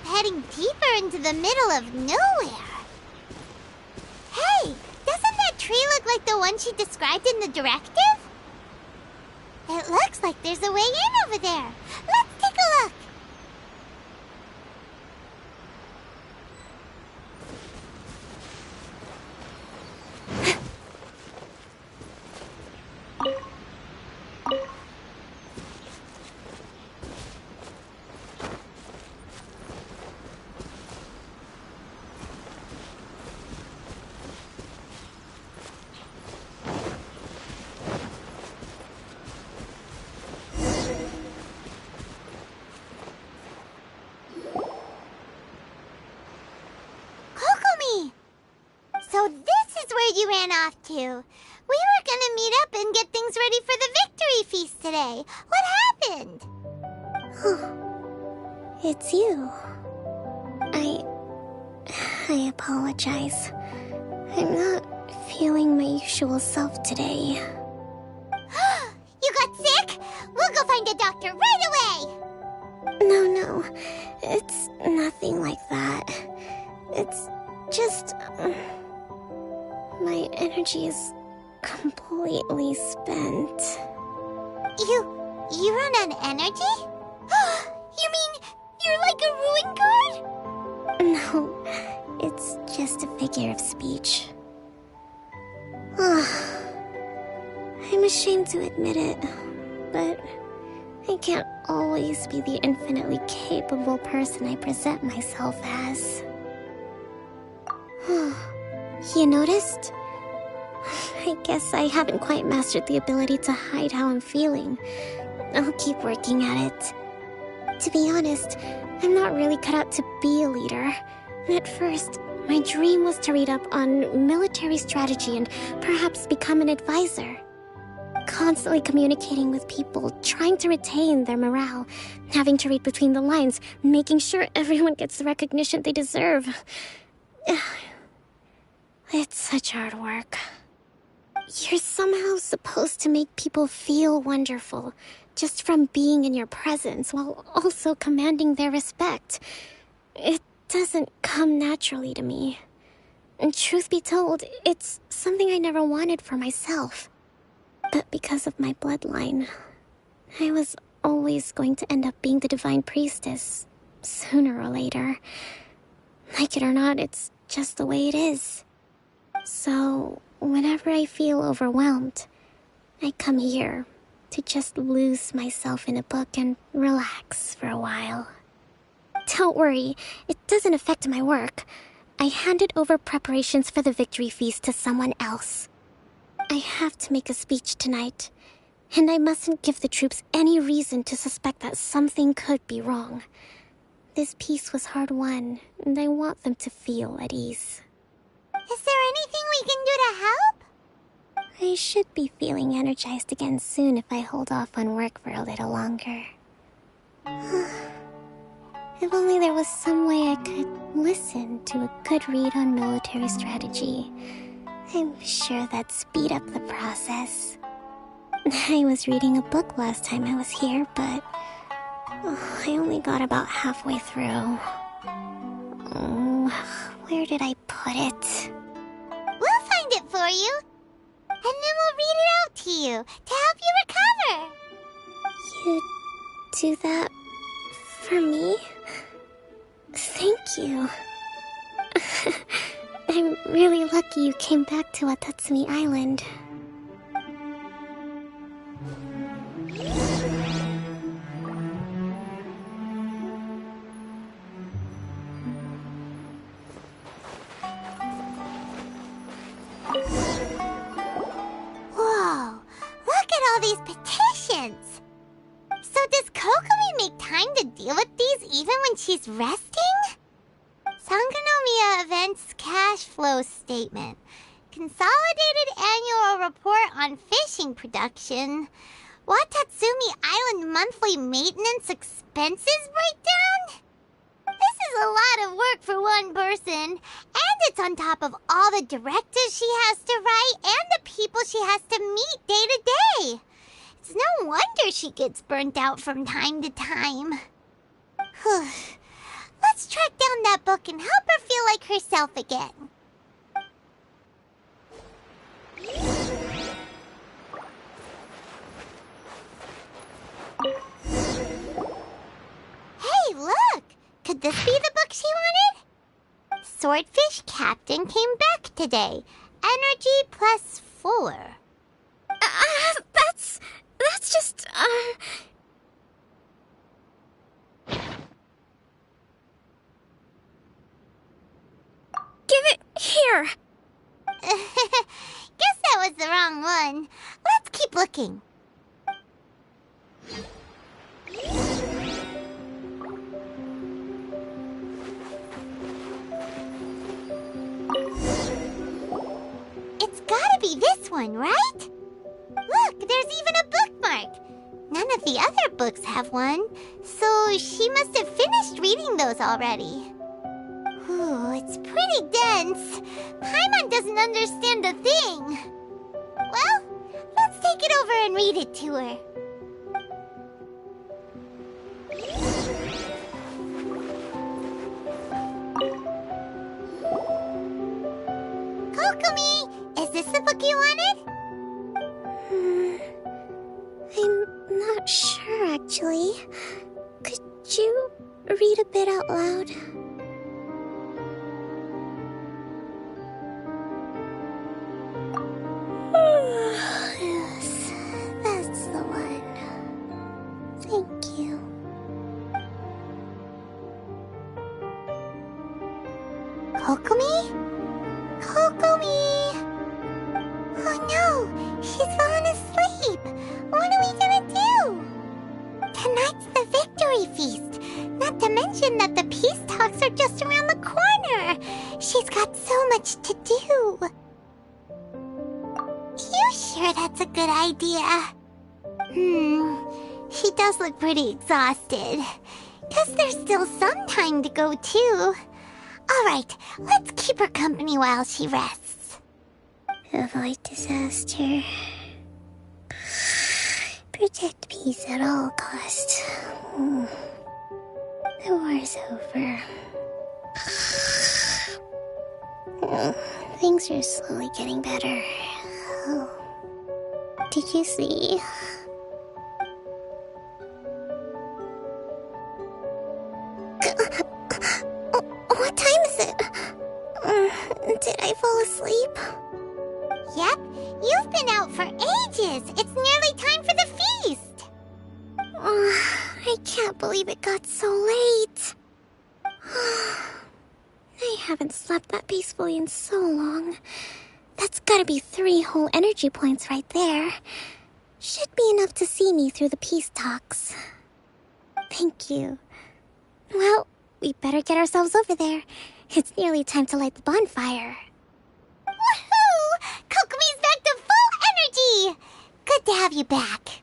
Heading deeper into the middle of nowhere. Hey, doesn't that tree look like the one she described in the directive? It looks like there's a way in over there. Let's take a look. ran off to? We were gonna meet up and get things ready for the victory feast today. What happened? It's you. I apologize. I'm not feeling my usual self today. You got sick? We'll go find a doctor right away! No. It's nothing like that. It's just... my energy is completely spent. You run on energy? You mean you're like a ruin guard? No, it's just a figure of speech. I'm ashamed to admit it, but I can't always be the infinitely capable person I present myself as. You noticed? I guess I haven't quite mastered the ability to hide how I'm feeling. I'll keep working at it. To be honest, I'm not really cut out to be a leader. At first, my dream was to read up on military strategy and perhaps become an advisor. Constantly communicating with people, trying to retain their morale, having to read between the lines, making sure everyone gets the recognition they deserve. It's such hard work. You're somehow supposed to make people feel wonderful, just from being in your presence, while also commanding their respect. It doesn't come naturally to me. And truth be told, it's something I never wanted for myself. But because of my bloodline, I was always going to end up being the divine priestess, sooner or later. Like it or not, it's just the way it is. So, whenever I feel overwhelmed, I come here to just lose myself in a book and relax for a while. Don't worry, it doesn't affect my work. I handed over preparations for the victory feast to someone else. I have to make a speech tonight, and I mustn't give the troops any reason to suspect that something could be wrong. This peace was hard-won, and I want them to feel at ease. Is there anything we can do to help? I should be feeling energized again soon if I hold off on work for a little longer. If only there was some way I could listen to a good read on military strategy. I'm sure that'd speed up the process. I was reading a book last time I was here, but I only got about halfway through. Where did I put it? We'll find it for you. And then we'll read it out to you to help you recover. You do that for me? Thank you. I'm really lucky you came back to Watatsumi Island. Whoa, look at all these petitions. So does Kokomi make time to deal with these even when she's resting? Sangonomiya Events Cash Flow Statement. Consolidated Annual Report on Fishing Production. Watatsumi Island Monthly Maintenance Expenses Breakdown? This is a lot of work for one person. And it's on top of all the directives she has to write and the people she has to meet day to day. It's no wonder she gets burnt out from time to time. Let's track down that book and help her feel like herself again. Hey, look! Could this be the book she wanted? Swordfish Captain came back today. Energy +4. That's just, Give it here! Guess that was the wrong one. Let's keep looking. It's got one, right? Look, there's even a bookmark. None of the other books have one, so she must have finished reading those already. Ooh, it's pretty dense. Paimon doesn't understand a thing. Well, let's take it over and read it to her. Kokomi, is this the book you wanted? I'm not sure, actually. Could you read a bit out loud? Yes, that's the one. Thank you. Kokomi? Kokomi! Oh no, she's fallen asleep. What are we gonna do? Tonight's the victory feast. Not to mention that the peace talks are just around the corner. She's got so much to do. You sure that's a good idea? She does look pretty exhausted. Guess there's still some time to go too. Alright, let's keep her company while she rests. Avoid disaster. Protect peace at all costs. The war's over. Things are slowly getting better. Did you see? What time is it? Did I fall asleep? Yep, you've been out for ages. It's nearly time for the feast. I can't believe it got so late. I haven't slept that peacefully in so long. That's gotta be 3 whole energy points right there. Should be enough to see me through the peace talks. Thank you. Well, we better get ourselves over there. It's nearly time to light the bonfire. Woohoo! Kokomi's back to full energy! Good to have you back.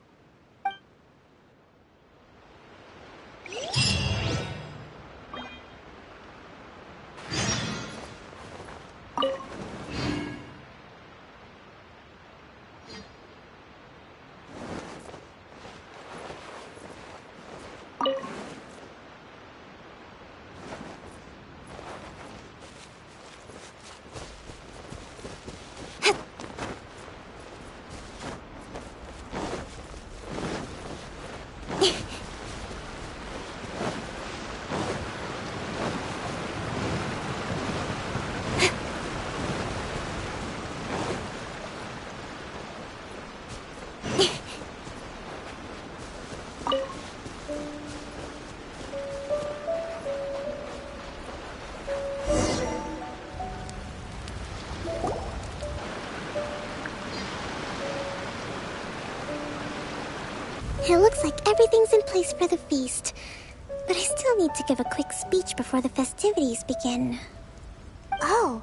It looks like everything's in place for the feast. But I still need to give a quick speech before the festivities begin. Oh,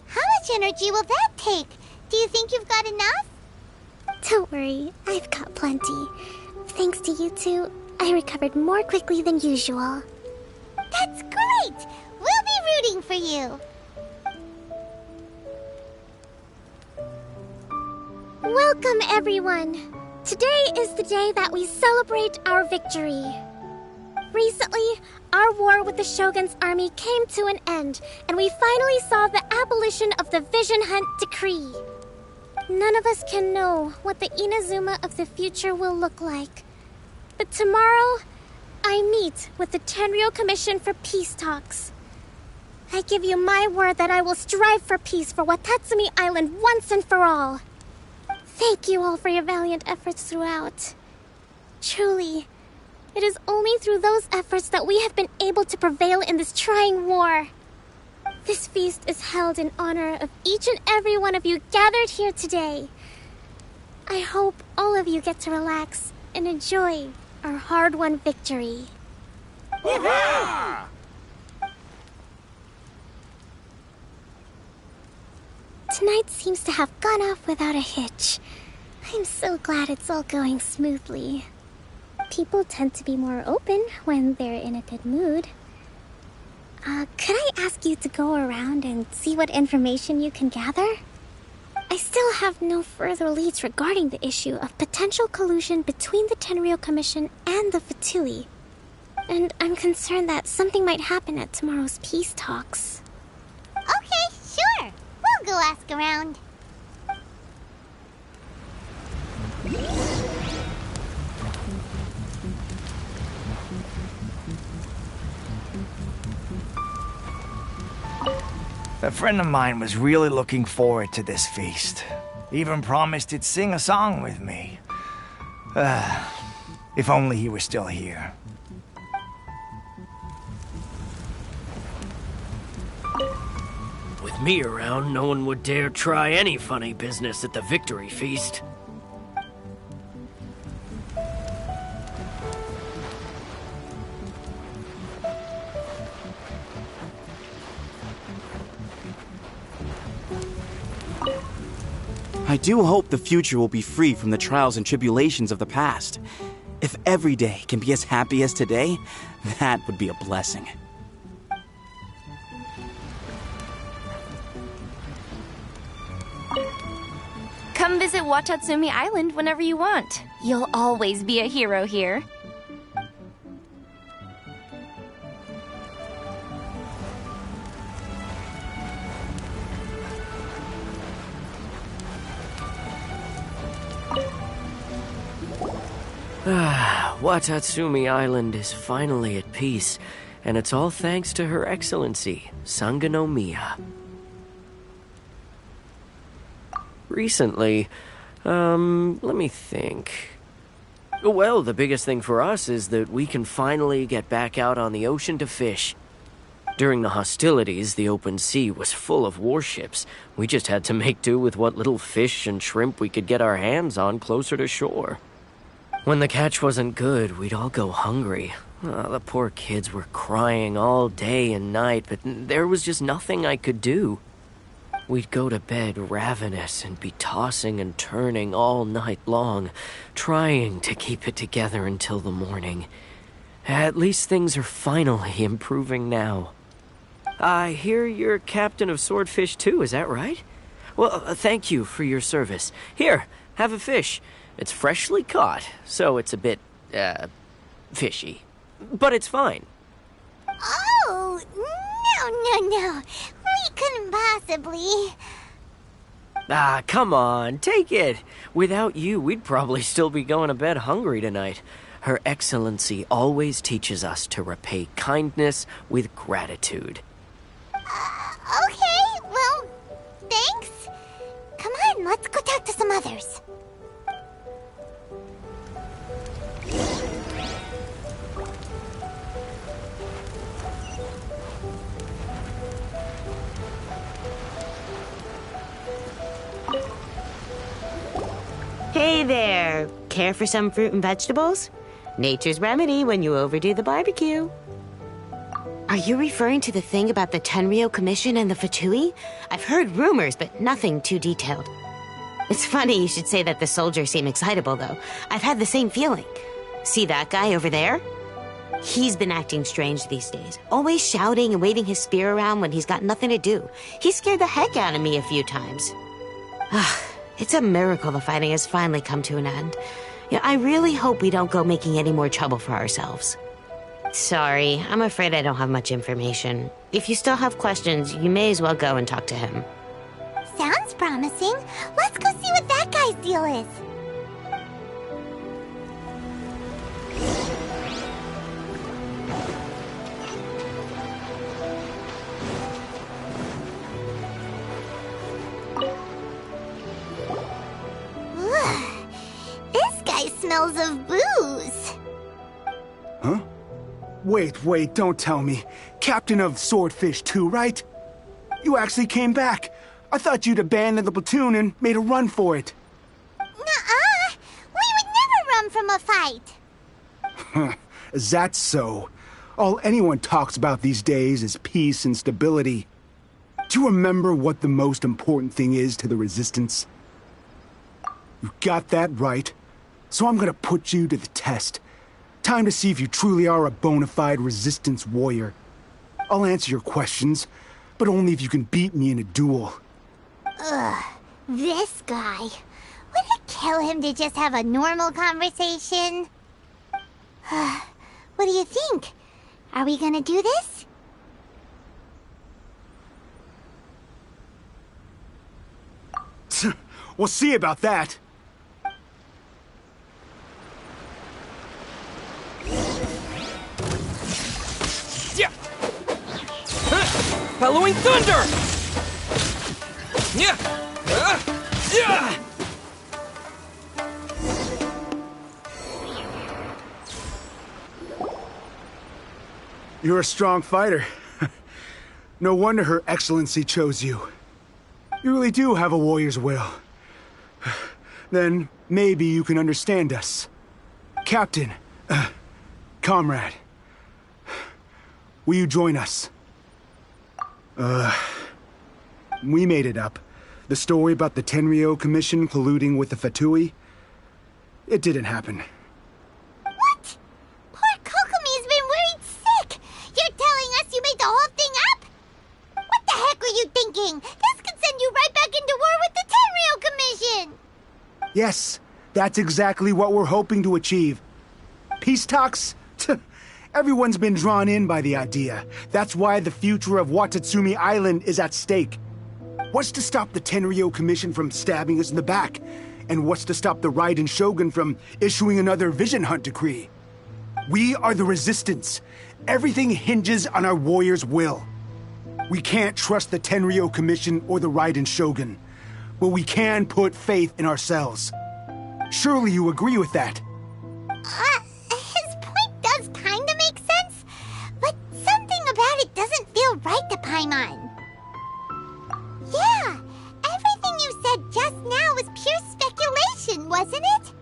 how much energy will that take? Do you think you've got enough? Don't worry, I've got plenty. Thanks to you two, I recovered more quickly than usual. That's great! We'll be rooting for you. Welcome, everyone! Today is the day that we celebrate our victory. Recently, our war with the Shogun's army came to an end, and we finally saw the abolition of the Vision Hunt Decree. None of us can know what the Inazuma of the future will look like. But tomorrow, I meet with the Tenryou Commission for Peace Talks. I give you my word that I will strive for peace for Watatsumi Island once and for all. Thank you all for your valiant efforts throughout. Truly, it is only through those efforts that we have been able to prevail in this trying war. This feast is held in honor of each and every one of you gathered here today. I hope all of you get to relax and enjoy our hard-won victory. tonight seems to have gone off without a hitch. I'm so glad it's all going smoothly. People tend to be more open when they're in a good mood. Could I ask you to go around and see what information you can gather? I still have no further leads regarding the issue of potential collusion between the Tenryou Commission and the Fatui. And I'm concerned that something might happen at tomorrow's peace talks. Okay, sure. We'll go ask around. A friend of mine was really looking forward to this feast. Even promised he'd sing a song with me. If only he were still here. With me around, no one would dare try any funny business at the victory feast. I do hope the future will be free from the trials and tribulations of the past. If every day can be as happy as today, that would be a blessing. Come visit Watatsumi Island whenever you want. You'll always be a hero here. Watatsumi Island is finally at peace, and it's all thanks to Her Excellency, Sangonomiya. Recently, let me think. Well, the biggest thing for us is that we can finally get back out on the ocean to fish. During the hostilities, the open sea was full of warships. We just had to make do with what little fish and shrimp we could get our hands on closer to shore. When the catch wasn't good, we'd all go hungry. The poor kids were crying all day and night, but there was just nothing I could do. We'd go to bed ravenous and be tossing and turning all night long, trying to keep it together until the morning. At least things are finally improving now. I hear you're captain of Swordfish too, is that right? Well, thank you for your service. Here, have a fish. It's freshly caught, so it's a bit, fishy. But it's fine. Oh, no. We couldn't possibly. Come on, take it. Without you, we'd probably still be going to bed hungry tonight. Her Excellency always teaches us to repay kindness with gratitude. Okay, well, thanks. Come on, let's go talk to some others. Hey there! Care for some fruit and vegetables? Nature's remedy when you overdo the barbecue. Are you referring to the thing about the Tenryou Commission and the Fatui? I've heard rumors, but nothing too detailed. It's funny you should say that the soldiers seem excitable, though. I've had the same feeling. See that guy over there? He's been acting strange these days, always shouting and waving his spear around when he's got nothing to do. He scared the heck out of me a few times. It's a miracle the fighting has finally come to an end. I really hope we don't go making any more trouble for ourselves. Sorry, I'm afraid I don't have much information. If you still have questions, you may as well go and talk to him. Sounds promising. Let's go see what that guy's deal is. This guy smells of booze. Huh? Wait, don't tell me. Captain of Swordfish too, right? You actually came back. I thought you'd abandoned the platoon and made a run for it. Nuh-uh. We would never run from a fight. Is that so? All anyone talks about these days is peace and stability. Do you remember what the most important thing is to the Resistance? You got that right. So I'm gonna put you to the test. Time to see if you truly are a bona fide Resistance warrior. I'll answer your questions, but only if you can beat me in a duel. Ugh, this guy. Would it kill him to just have a normal conversation? What do you think? Are we gonna do this? We'll see about that. Yeah. Bellowing thunder! Yeah. Yeah. You're a strong fighter. No wonder Her Excellency chose you. You really do have a warrior's will. Then maybe you can understand us. Captain, comrade, will you join us? We made it up. The story about the Tenryou Commission colluding with the Fatui, it didn't happen. What? Poor Kokomi's been worried sick. You're telling us you made the whole thing up? What the heck were you thinking? This could send you right back into war with the Tenryou Commission. Yes, that's exactly what we're hoping to achieve. Peace talks? Everyone's been drawn in by the idea. That's why the future of Watatsumi Island is at stake. What's to stop the Tenryou Commission from stabbing us in the back? And what's to stop the Raiden Shogun from issuing another Vision Hunt decree? We are the Resistance. Everything hinges on our warrior's will. We can't trust the Tenryou Commission or the Raiden Shogun, but we can put faith in ourselves. Surely you agree with that? His point does kinda make sense, but something about it doesn't feel right to Paimon. Yeah, everything you said just now was pure speculation, wasn't it?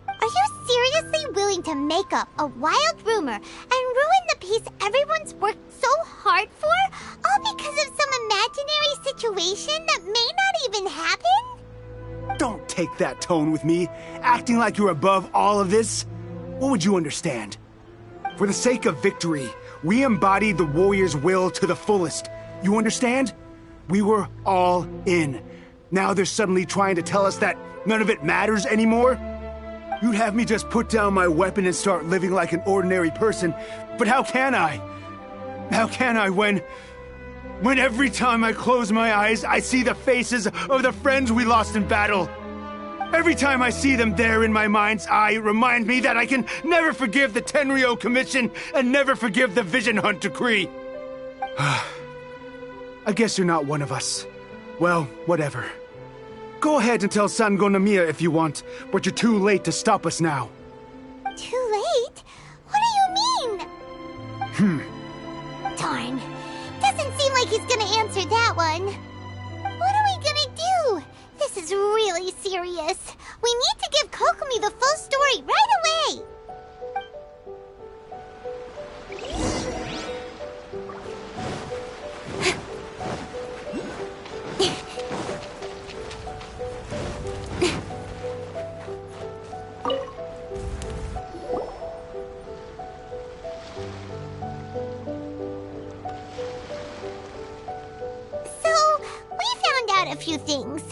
Are you seriously willing to make up a wild rumor and ruin the peace everyone's worked so hard for, all because of some imaginary situation that may not even happen? Don't take that tone with me, acting like you're above all of this. What would you understand? For the sake of victory, we embodied the warrior's will to the fullest. You understand? We were all in. Now they're suddenly trying to tell us that none of it matters anymore? You'd have me just put down my weapon and start living like an ordinary person, but how can I? How can I when every time I close my eyes, I see the faces of the friends we lost in battle? Every time I see them there in my mind's eye, it reminds me that I can never forgive the Tenryou Commission and never forgive the Vision Hunt decree. I guess you're not one of us. Well, whatever. Go ahead and tell Sango Namiya if you want, but you're too late to stop us now. Too late? What do you mean? Darn. Doesn't seem like he's gonna answer that one. What are we gonna do? This is really serious. We need to give Kokomi the full story right away. A few things.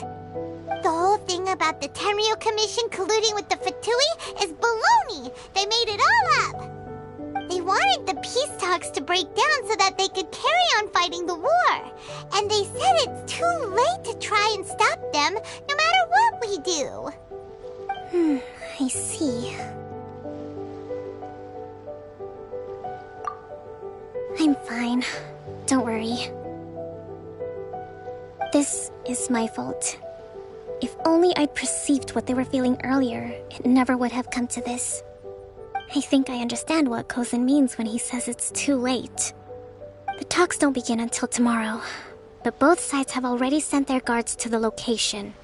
The whole thing about the Tenryou Commission colluding with the Fatui is baloney. They made it all up. They wanted the peace talks to break down so that they could carry on fighting the war. And they said it's too late to try and stop them, no matter what we do. I see. I'm fine. Don't worry. This is my fault. If only I'd perceived what they were feeling earlier, it never would have come to this. I think I understand what Kozan means when he says it's too late. The talks don't begin until tomorrow, but both sides have already sent their guards to the location.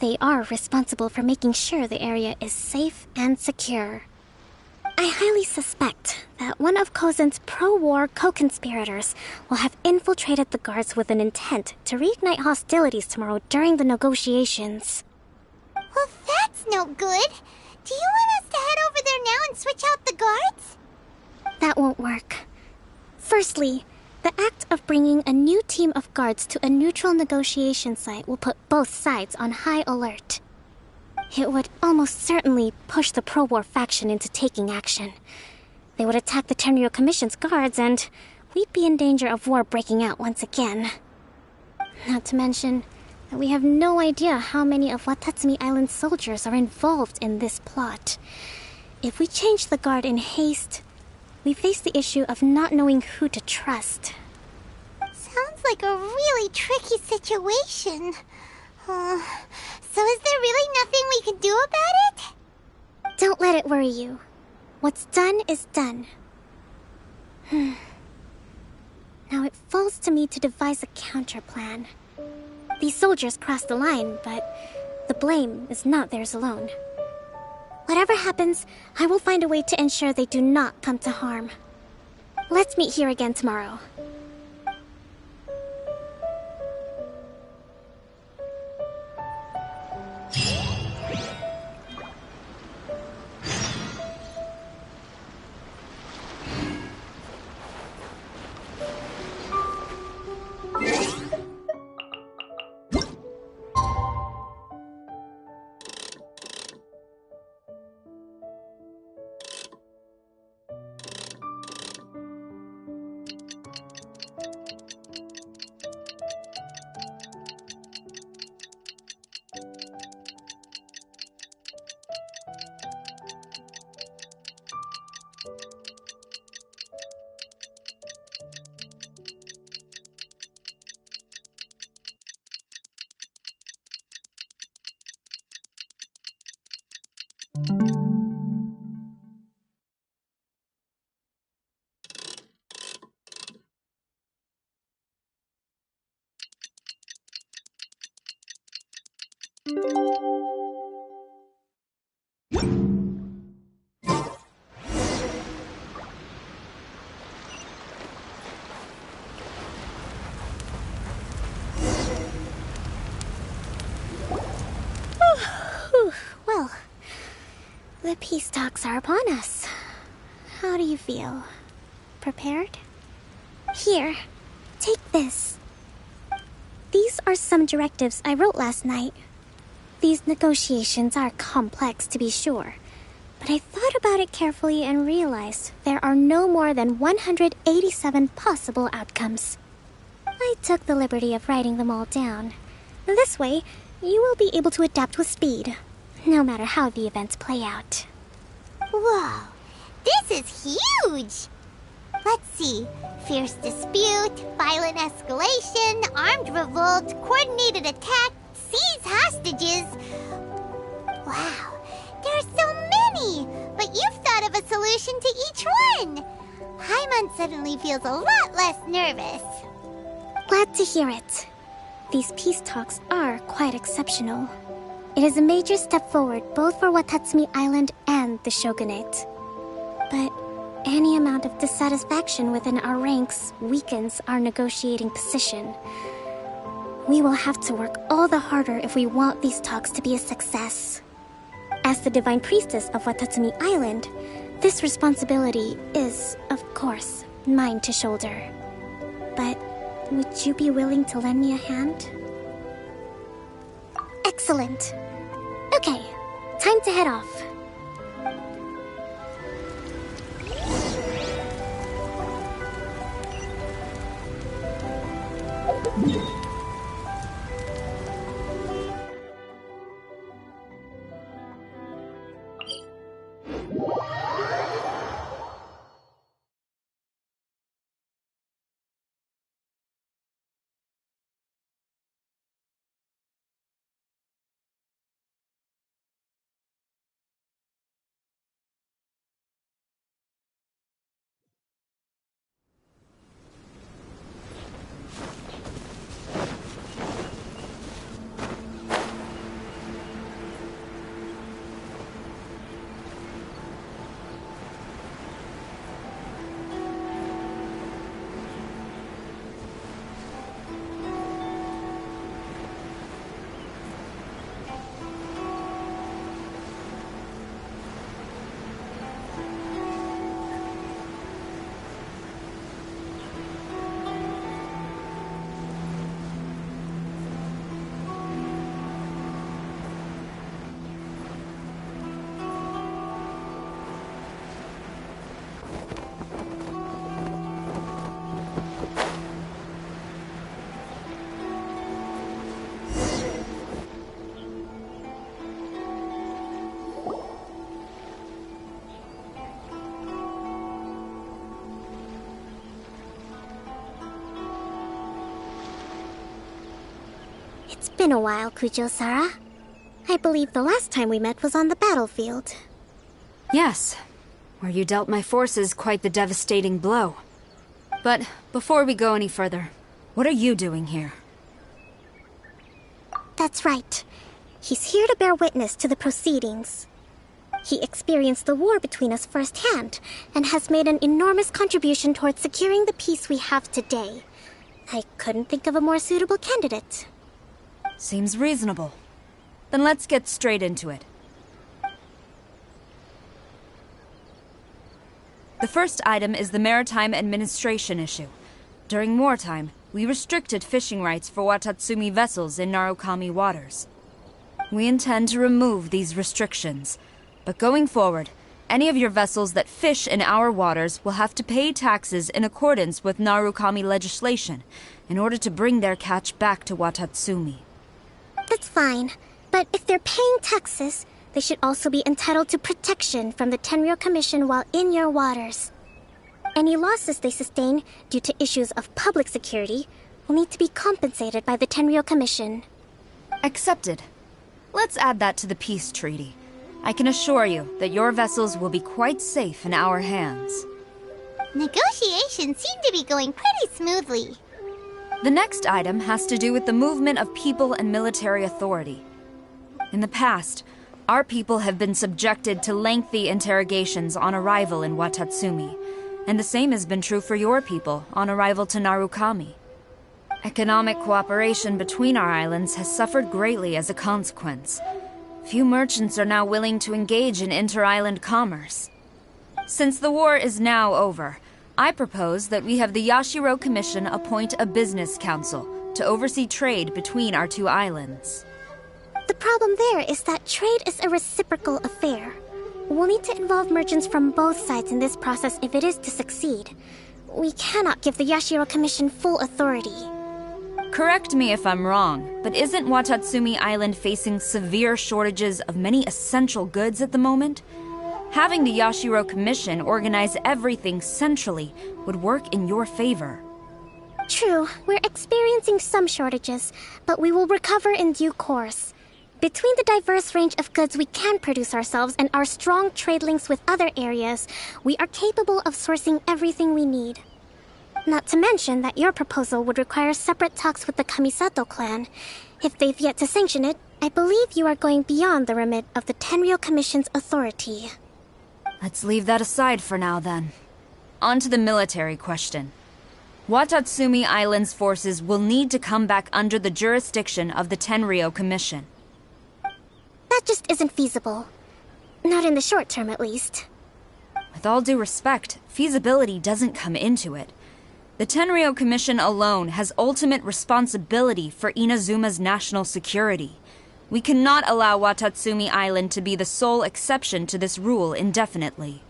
They are responsible for making sure the area is safe and secure. I highly suspect that one of Kozen's pro-war co-conspirators will have infiltrated the guards with an intent to reignite hostilities tomorrow during the negotiations. Well, that's no good. Do you want us to head over there now and switch out the guards? That won't work. Firstly, the act of bringing a new team of guards to a neutral negotiation site will put both sides on high alert. It would almost certainly push the pro-war faction into taking action. They would attack the Tenryo Commission's guards, and we'd be in danger of war breaking out once again. Not to mention that we have no idea how many of Watatsumi Island's soldiers are involved in this plot. If we change the guard in haste, we face the issue of not knowing who to trust. Sounds like a really tricky situation. So is there really nothing we can do about it? Don't let it worry you. What's done is done. Now it falls to me to devise a counter-plan. These soldiers crossed the line, but the blame is not theirs alone. Whatever happens, I will find a way to ensure they do not come to harm. Let's meet here again tomorrow. Well, the peace talks are upon us. How do you feel? Prepared? Here, take this. These are some directives I wrote last night. These negotiations are complex, to be sure, but I thought about it carefully and realized there are no more than 187 possible outcomes. I took the liberty of writing them all down. This way, you will be able to adapt with speed, no matter how the events play out. Whoa, this is huge! Let's see. Fierce dispute, violent escalation, armed revolt, coordinated attack, seize hostages. Wow, there are so many! But you've thought of a solution to each one! Paimon suddenly feels a lot less nervous. Glad to hear it. These peace talks are quite exceptional. It is a major step forward both for Watatsumi Island and the Shogunate. But any amount of dissatisfaction within our ranks weakens our negotiating position. We will have to work all the harder if we want these talks to be a success. As the Divine Priestess of Watatsumi Island, this responsibility is, of course, mine to shoulder. But would you be willing to lend me a hand? Excellent. Okay, time to head off. It's been a while, Kujo-Sara. I believe the last time we met was on the battlefield. Yes, where you dealt my forces quite the devastating blow. But before we go any further, what are you doing here? That's right. He's here to bear witness to the proceedings. He experienced the war between us firsthand, and has made an enormous contribution towards securing the peace we have today. I couldn't think of a more suitable candidate. Seems reasonable. Then let's get straight into it. The first item is the Maritime Administration issue. During wartime, we restricted fishing rights for Watatsumi vessels in Narukami waters. We intend to remove these restrictions, but going forward, any of your vessels that fish in our waters will have to pay taxes in accordance with Narukami legislation in order to bring their catch back to Watatsumi. That's fine, but if they're paying taxes, they should also be entitled to protection from the Tenryou Commission while in your waters. Any losses they sustain due to issues of public security will need to be compensated by the Tenryou Commission. Accepted. Let's add that to the peace treaty. I can assure you that your vessels will be quite safe in our hands. Negotiations seem to be going pretty smoothly. The next item has to do with the movement of people and military authority. In the past, our people have been subjected to lengthy interrogations on arrival in Watatsumi, and the same has been true for your people on arrival to Narukami. Economic cooperation between our islands has suffered greatly as a consequence. Few merchants are now willing to engage in inter-island commerce. Since the war is now over, I propose that we have the Yashiro Commission appoint a business council to oversee trade between our two islands. The problem there is that trade is a reciprocal affair. We'll need to involve merchants from both sides in this process if it is to succeed. We cannot give the Yashiro Commission full authority. Correct me if I'm wrong, but isn't Watatsumi Island facing severe shortages of many essential goods at the moment? Having the Yashiro Commission organize everything centrally would work in your favor. True, we're experiencing some shortages, but we will recover in due course. Between the diverse range of goods we can produce ourselves and our strong trade links with other areas, we are capable of sourcing everything we need. Not to mention that your proposal would require separate talks with the Kamisato clan. If they've yet to sanction it, I believe you are going beyond the remit of the Tenryou Commission's authority. Let's leave that aside for now, then. On to the military question. Watatsumi Island's forces will need to come back under the jurisdiction of the Tenryou Commission. That just isn't feasible. Not in the short term, at least. With all due respect, feasibility doesn't come into it. The Tenryou Commission alone has ultimate responsibility for Inazuma's national security. We cannot allow Watatsumi Island to be the sole exception to this rule indefinitely.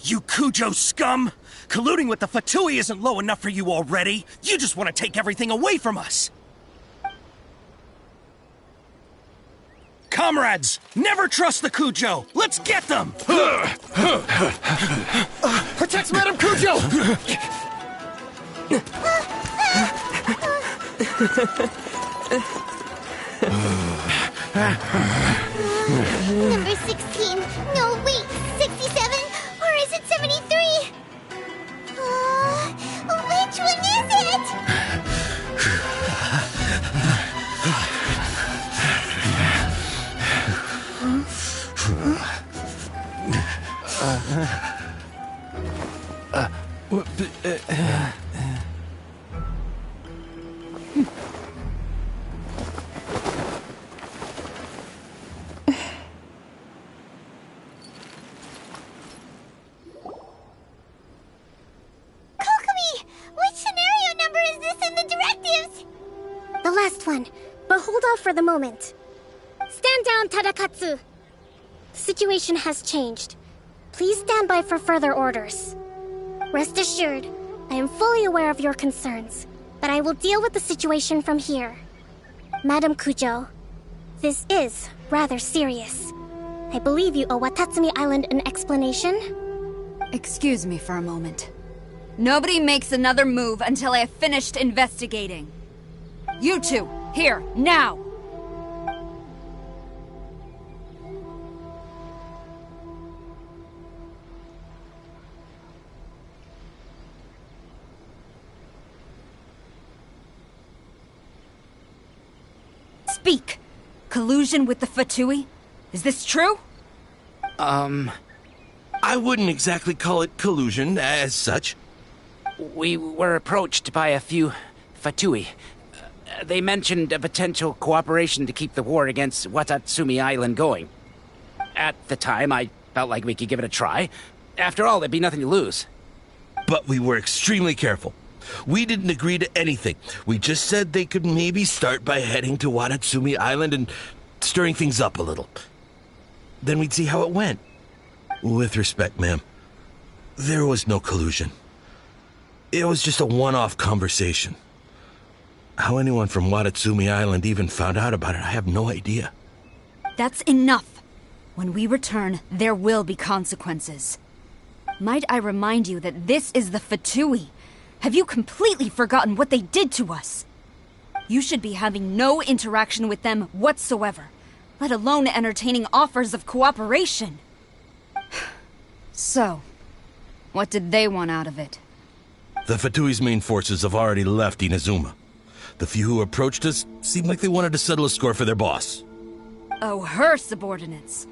You Kujo scum! Colluding with the Fatui isn't low enough for you already! You just want to take everything away from us! Comrades, never trust the Kujo! Let's get them! Protect Madame Kujo! Number 16. No, wait. 67? Or is it 73? Which one is it? The last one, but hold off for the moment. Stand down, Tadakatsu! The situation has changed. Please stand by for further orders. Rest assured, I am fully aware of your concerns, but I will deal with the situation from here. Madam Kujo, this is rather serious. I believe you owe Watatsumi Island an explanation. Excuse me for a moment. Nobody makes another move until I have finished investigating. You two, Here, now! Speak! Collusion with the Fatui? Is this true? I wouldn't exactly call it collusion as such. We were approached by a few Fatui. They mentioned a potential cooperation to keep the war against Watatsumi Island going. At the time, I felt like we could give it a try. After all, there'd be nothing to lose. But we were extremely careful. We didn't agree to anything. We just said they could maybe start by heading to Watatsumi Island and stirring things up a little. Then we'd see how it went. With respect, ma'am, there was no collusion. It was just a one-off conversation. How anyone from Watatsumi Island even found out about it, I have no idea. That's enough. When we return, there will be consequences. Might I remind you that this is the Fatui? Have you completely forgotten what they did to us? You should be having no interaction with them whatsoever, let alone entertaining offers of cooperation. So, what did they want out of it? The Fatui's main forces have already left Inazuma. The few who approached us seemed like they wanted to settle a score for their boss. Oh, her subordinates.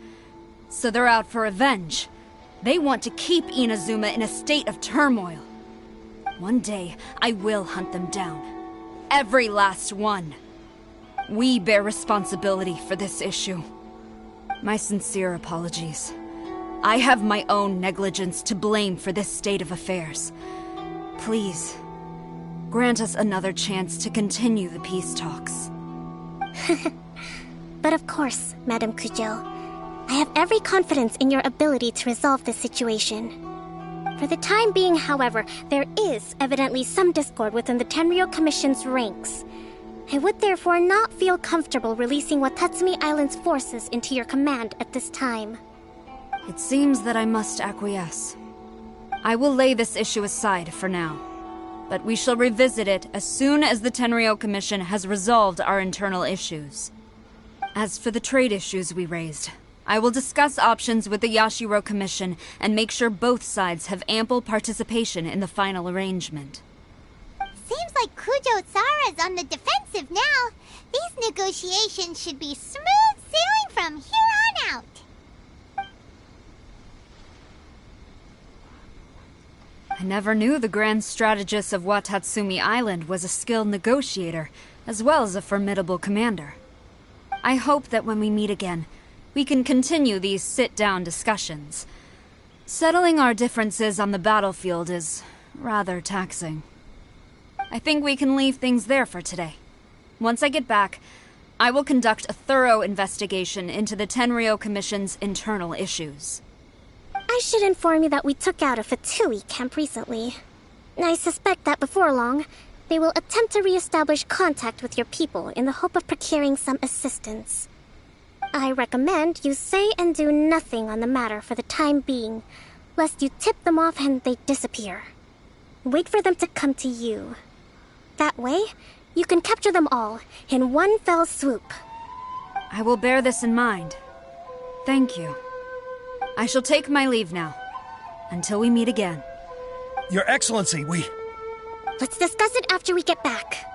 So they're out for revenge. They want to keep Inazuma in a state of turmoil. One day, I will hunt them down. Every last one. We bear responsibility for this issue. My sincere apologies. I have my own negligence to blame for this state of affairs. Please, grant us another chance to continue the peace talks. But of course, Madame Kujo. I have every confidence in your ability to resolve this situation. For the time being, however, there is evidently some discord within the Tenryou Commission's ranks. I would therefore not feel comfortable releasing Watatsumi Island's forces into your command at this time. It seems that I must acquiesce. I will lay this issue aside for now, but we shall revisit it as soon as the Tenryou Commission has resolved our internal issues. As for the trade issues we raised, I will discuss options with the Yashiro Commission and make sure both sides have ample participation in the final arrangement. Seems like Kujo-sara's on the defensive now. These negotiations should be smooth sailing from here on out. I never knew the grand strategist of Watatsumi Island was a skilled negotiator, as well as a formidable commander. I hope that when we meet again, we can continue these sit-down discussions. Settling our differences on the battlefield is rather taxing. I think we can leave things there for today. Once I get back, I will conduct a thorough investigation into the Tenryou Commission's internal issues. I should inform you that we took out a Fatui camp recently. I suspect that before long, they will attempt to re-establish contact with your people in the hope of procuring some assistance. I recommend you say and do nothing on the matter for the time being, lest you tip them off and they disappear. Wait for them to come to you. That way, you can capture them all in one fell swoop. I will bear this in mind. Thank you. I shall take my leave now. Until we meet again. Your Excellency, Let's discuss it after we get back.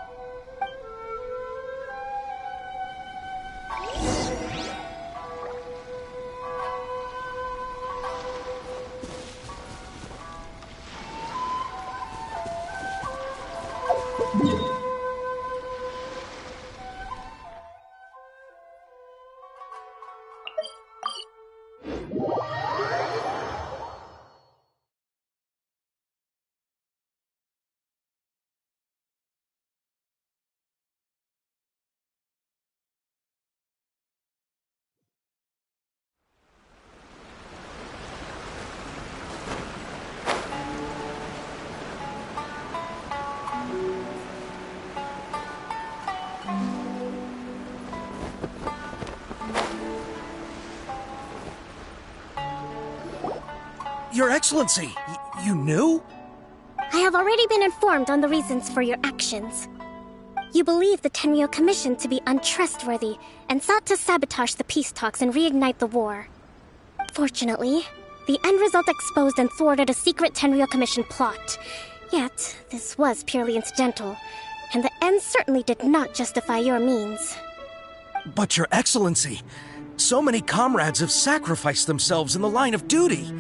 Your Excellency, you knew? I have already been informed on the reasons for your actions. You believe the Tenryo Commission to be untrustworthy and sought to sabotage the peace talks and reignite the war. Fortunately, the end result exposed and thwarted a secret Tenryo Commission plot. Yet, this was purely incidental, and the end certainly did not justify your means. But Your Excellency, so many comrades have sacrificed themselves in the line of duty.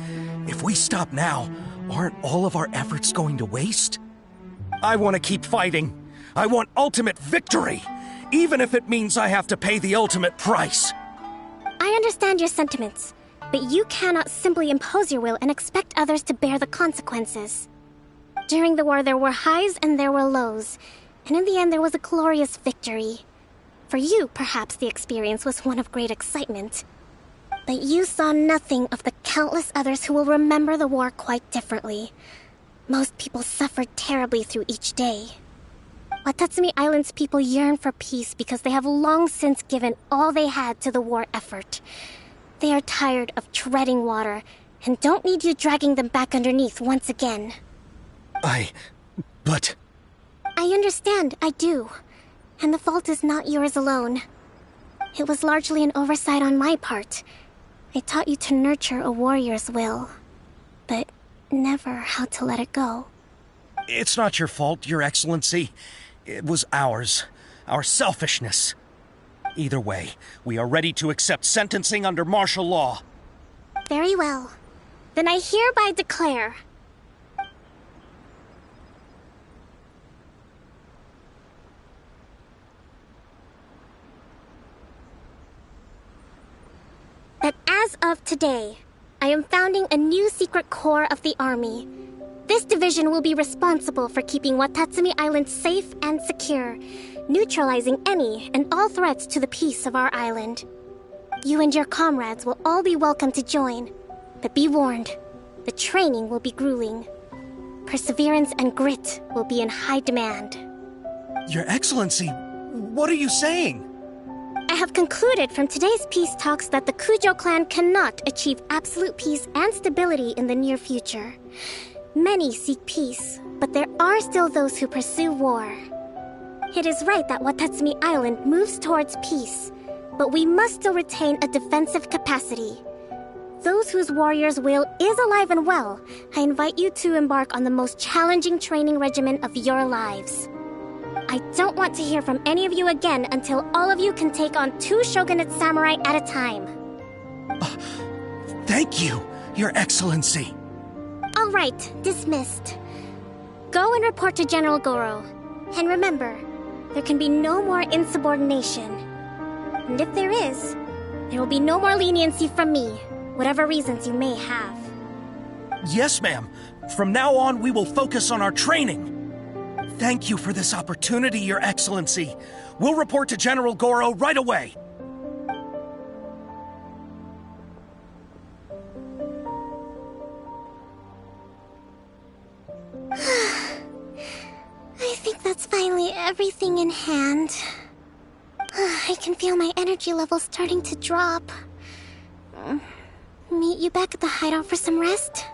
If we stop now, aren't all of our efforts going to waste? I want to keep fighting. I want ultimate victory, even if it means I have to pay the ultimate price. I understand your sentiments, but you cannot simply impose your will and expect others to bear the consequences. During the war, there were highs and there were lows, and in the end, there was a glorious victory. For you, perhaps the experience was one of great excitement. But you saw nothing of the countless others who will remember the war quite differently. Most people suffered terribly through each day. Watatsumi Island's people yearn for peace because they have long since given all they had to the war effort. They are tired of treading water and don't need you dragging them back underneath once again. But... I understand, I do. And the fault is not yours alone. It was largely an oversight on my part. I taught you to nurture a warrior's will, but never how to let it go. It's not your fault, Your Excellency. It was ours. Our selfishness. Either way, we are ready to accept sentencing under martial law. Very well. Then I hereby declare... that as of today, I am founding a new secret corps of the army. This division will be responsible for keeping Watatsumi Island safe and secure, neutralizing any and all threats to the peace of our island. You and your comrades will all be welcome to join, but be warned, the training will be grueling. Perseverance and grit will be in high demand. Your Excellency, what are you saying? I have concluded from today's peace talks that the Kujo clan cannot achieve absolute peace and stability in the near future. Many seek peace, but there are still those who pursue war. It is right that Watatsumi Island moves towards peace, but we must still retain a defensive capacity. Those whose warrior's will is alive and well, I invite you to embark on the most challenging training regimen of your lives. I don't want to hear from any of you again until all of you can take on 2 shogunate samurai at a time. Thank you, Your Excellency. All right, dismissed. Go and report to General Goro. And remember, there can be no more insubordination. And if there is, there will be no more leniency from me, whatever reasons you may have. Yes, ma'am. From now on, we will focus on our training. Thank you for this opportunity, Your Excellency. We'll report to General Goro right away. I think that's finally everything in hand. I can feel my energy level starting to drop. Meet you back at the hideout for some rest?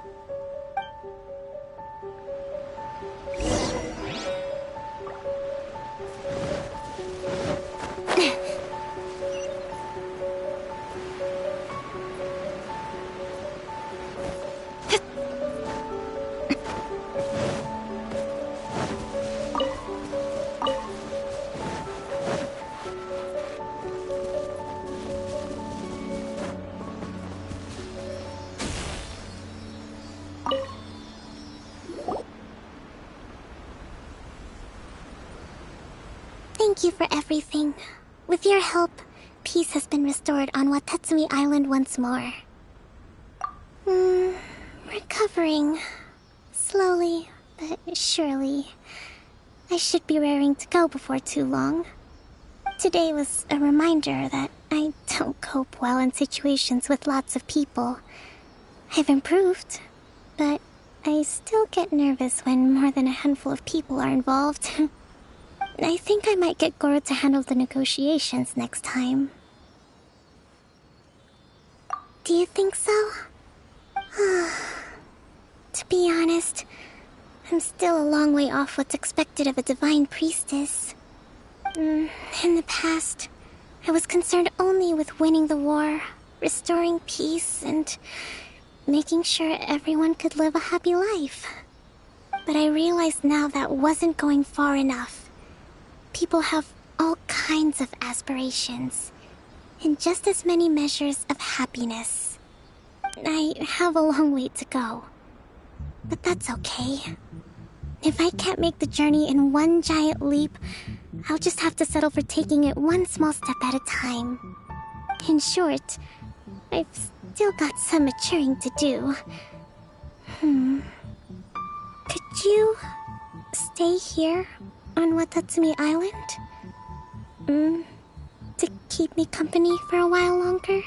Thank you for everything. With your help, peace has been restored on Watatsumi Island once more. Recovering. Slowly, but surely. I should be raring to go before too long. Today was a reminder that I don't cope well in situations with lots of people. I've improved, but I still get nervous when more than a handful of people are involved. I think I might get Goro to handle the negotiations next time. Do you think so? To be honest, I'm still a long way off what's expected of a divine priestess. In the past, I was concerned only with winning the war, restoring peace, and making sure everyone could live a happy life. But I realize now that wasn't going far enough. People have all kinds of aspirations, and just as many measures of happiness. I have a long way to go. But that's okay. If I can't make the journey in one giant leap, I'll just have to settle for taking it one small step at a time. In short, I've still got some maturing to do. Could you stay here on Watatsumi Island? To keep me company for a while longer?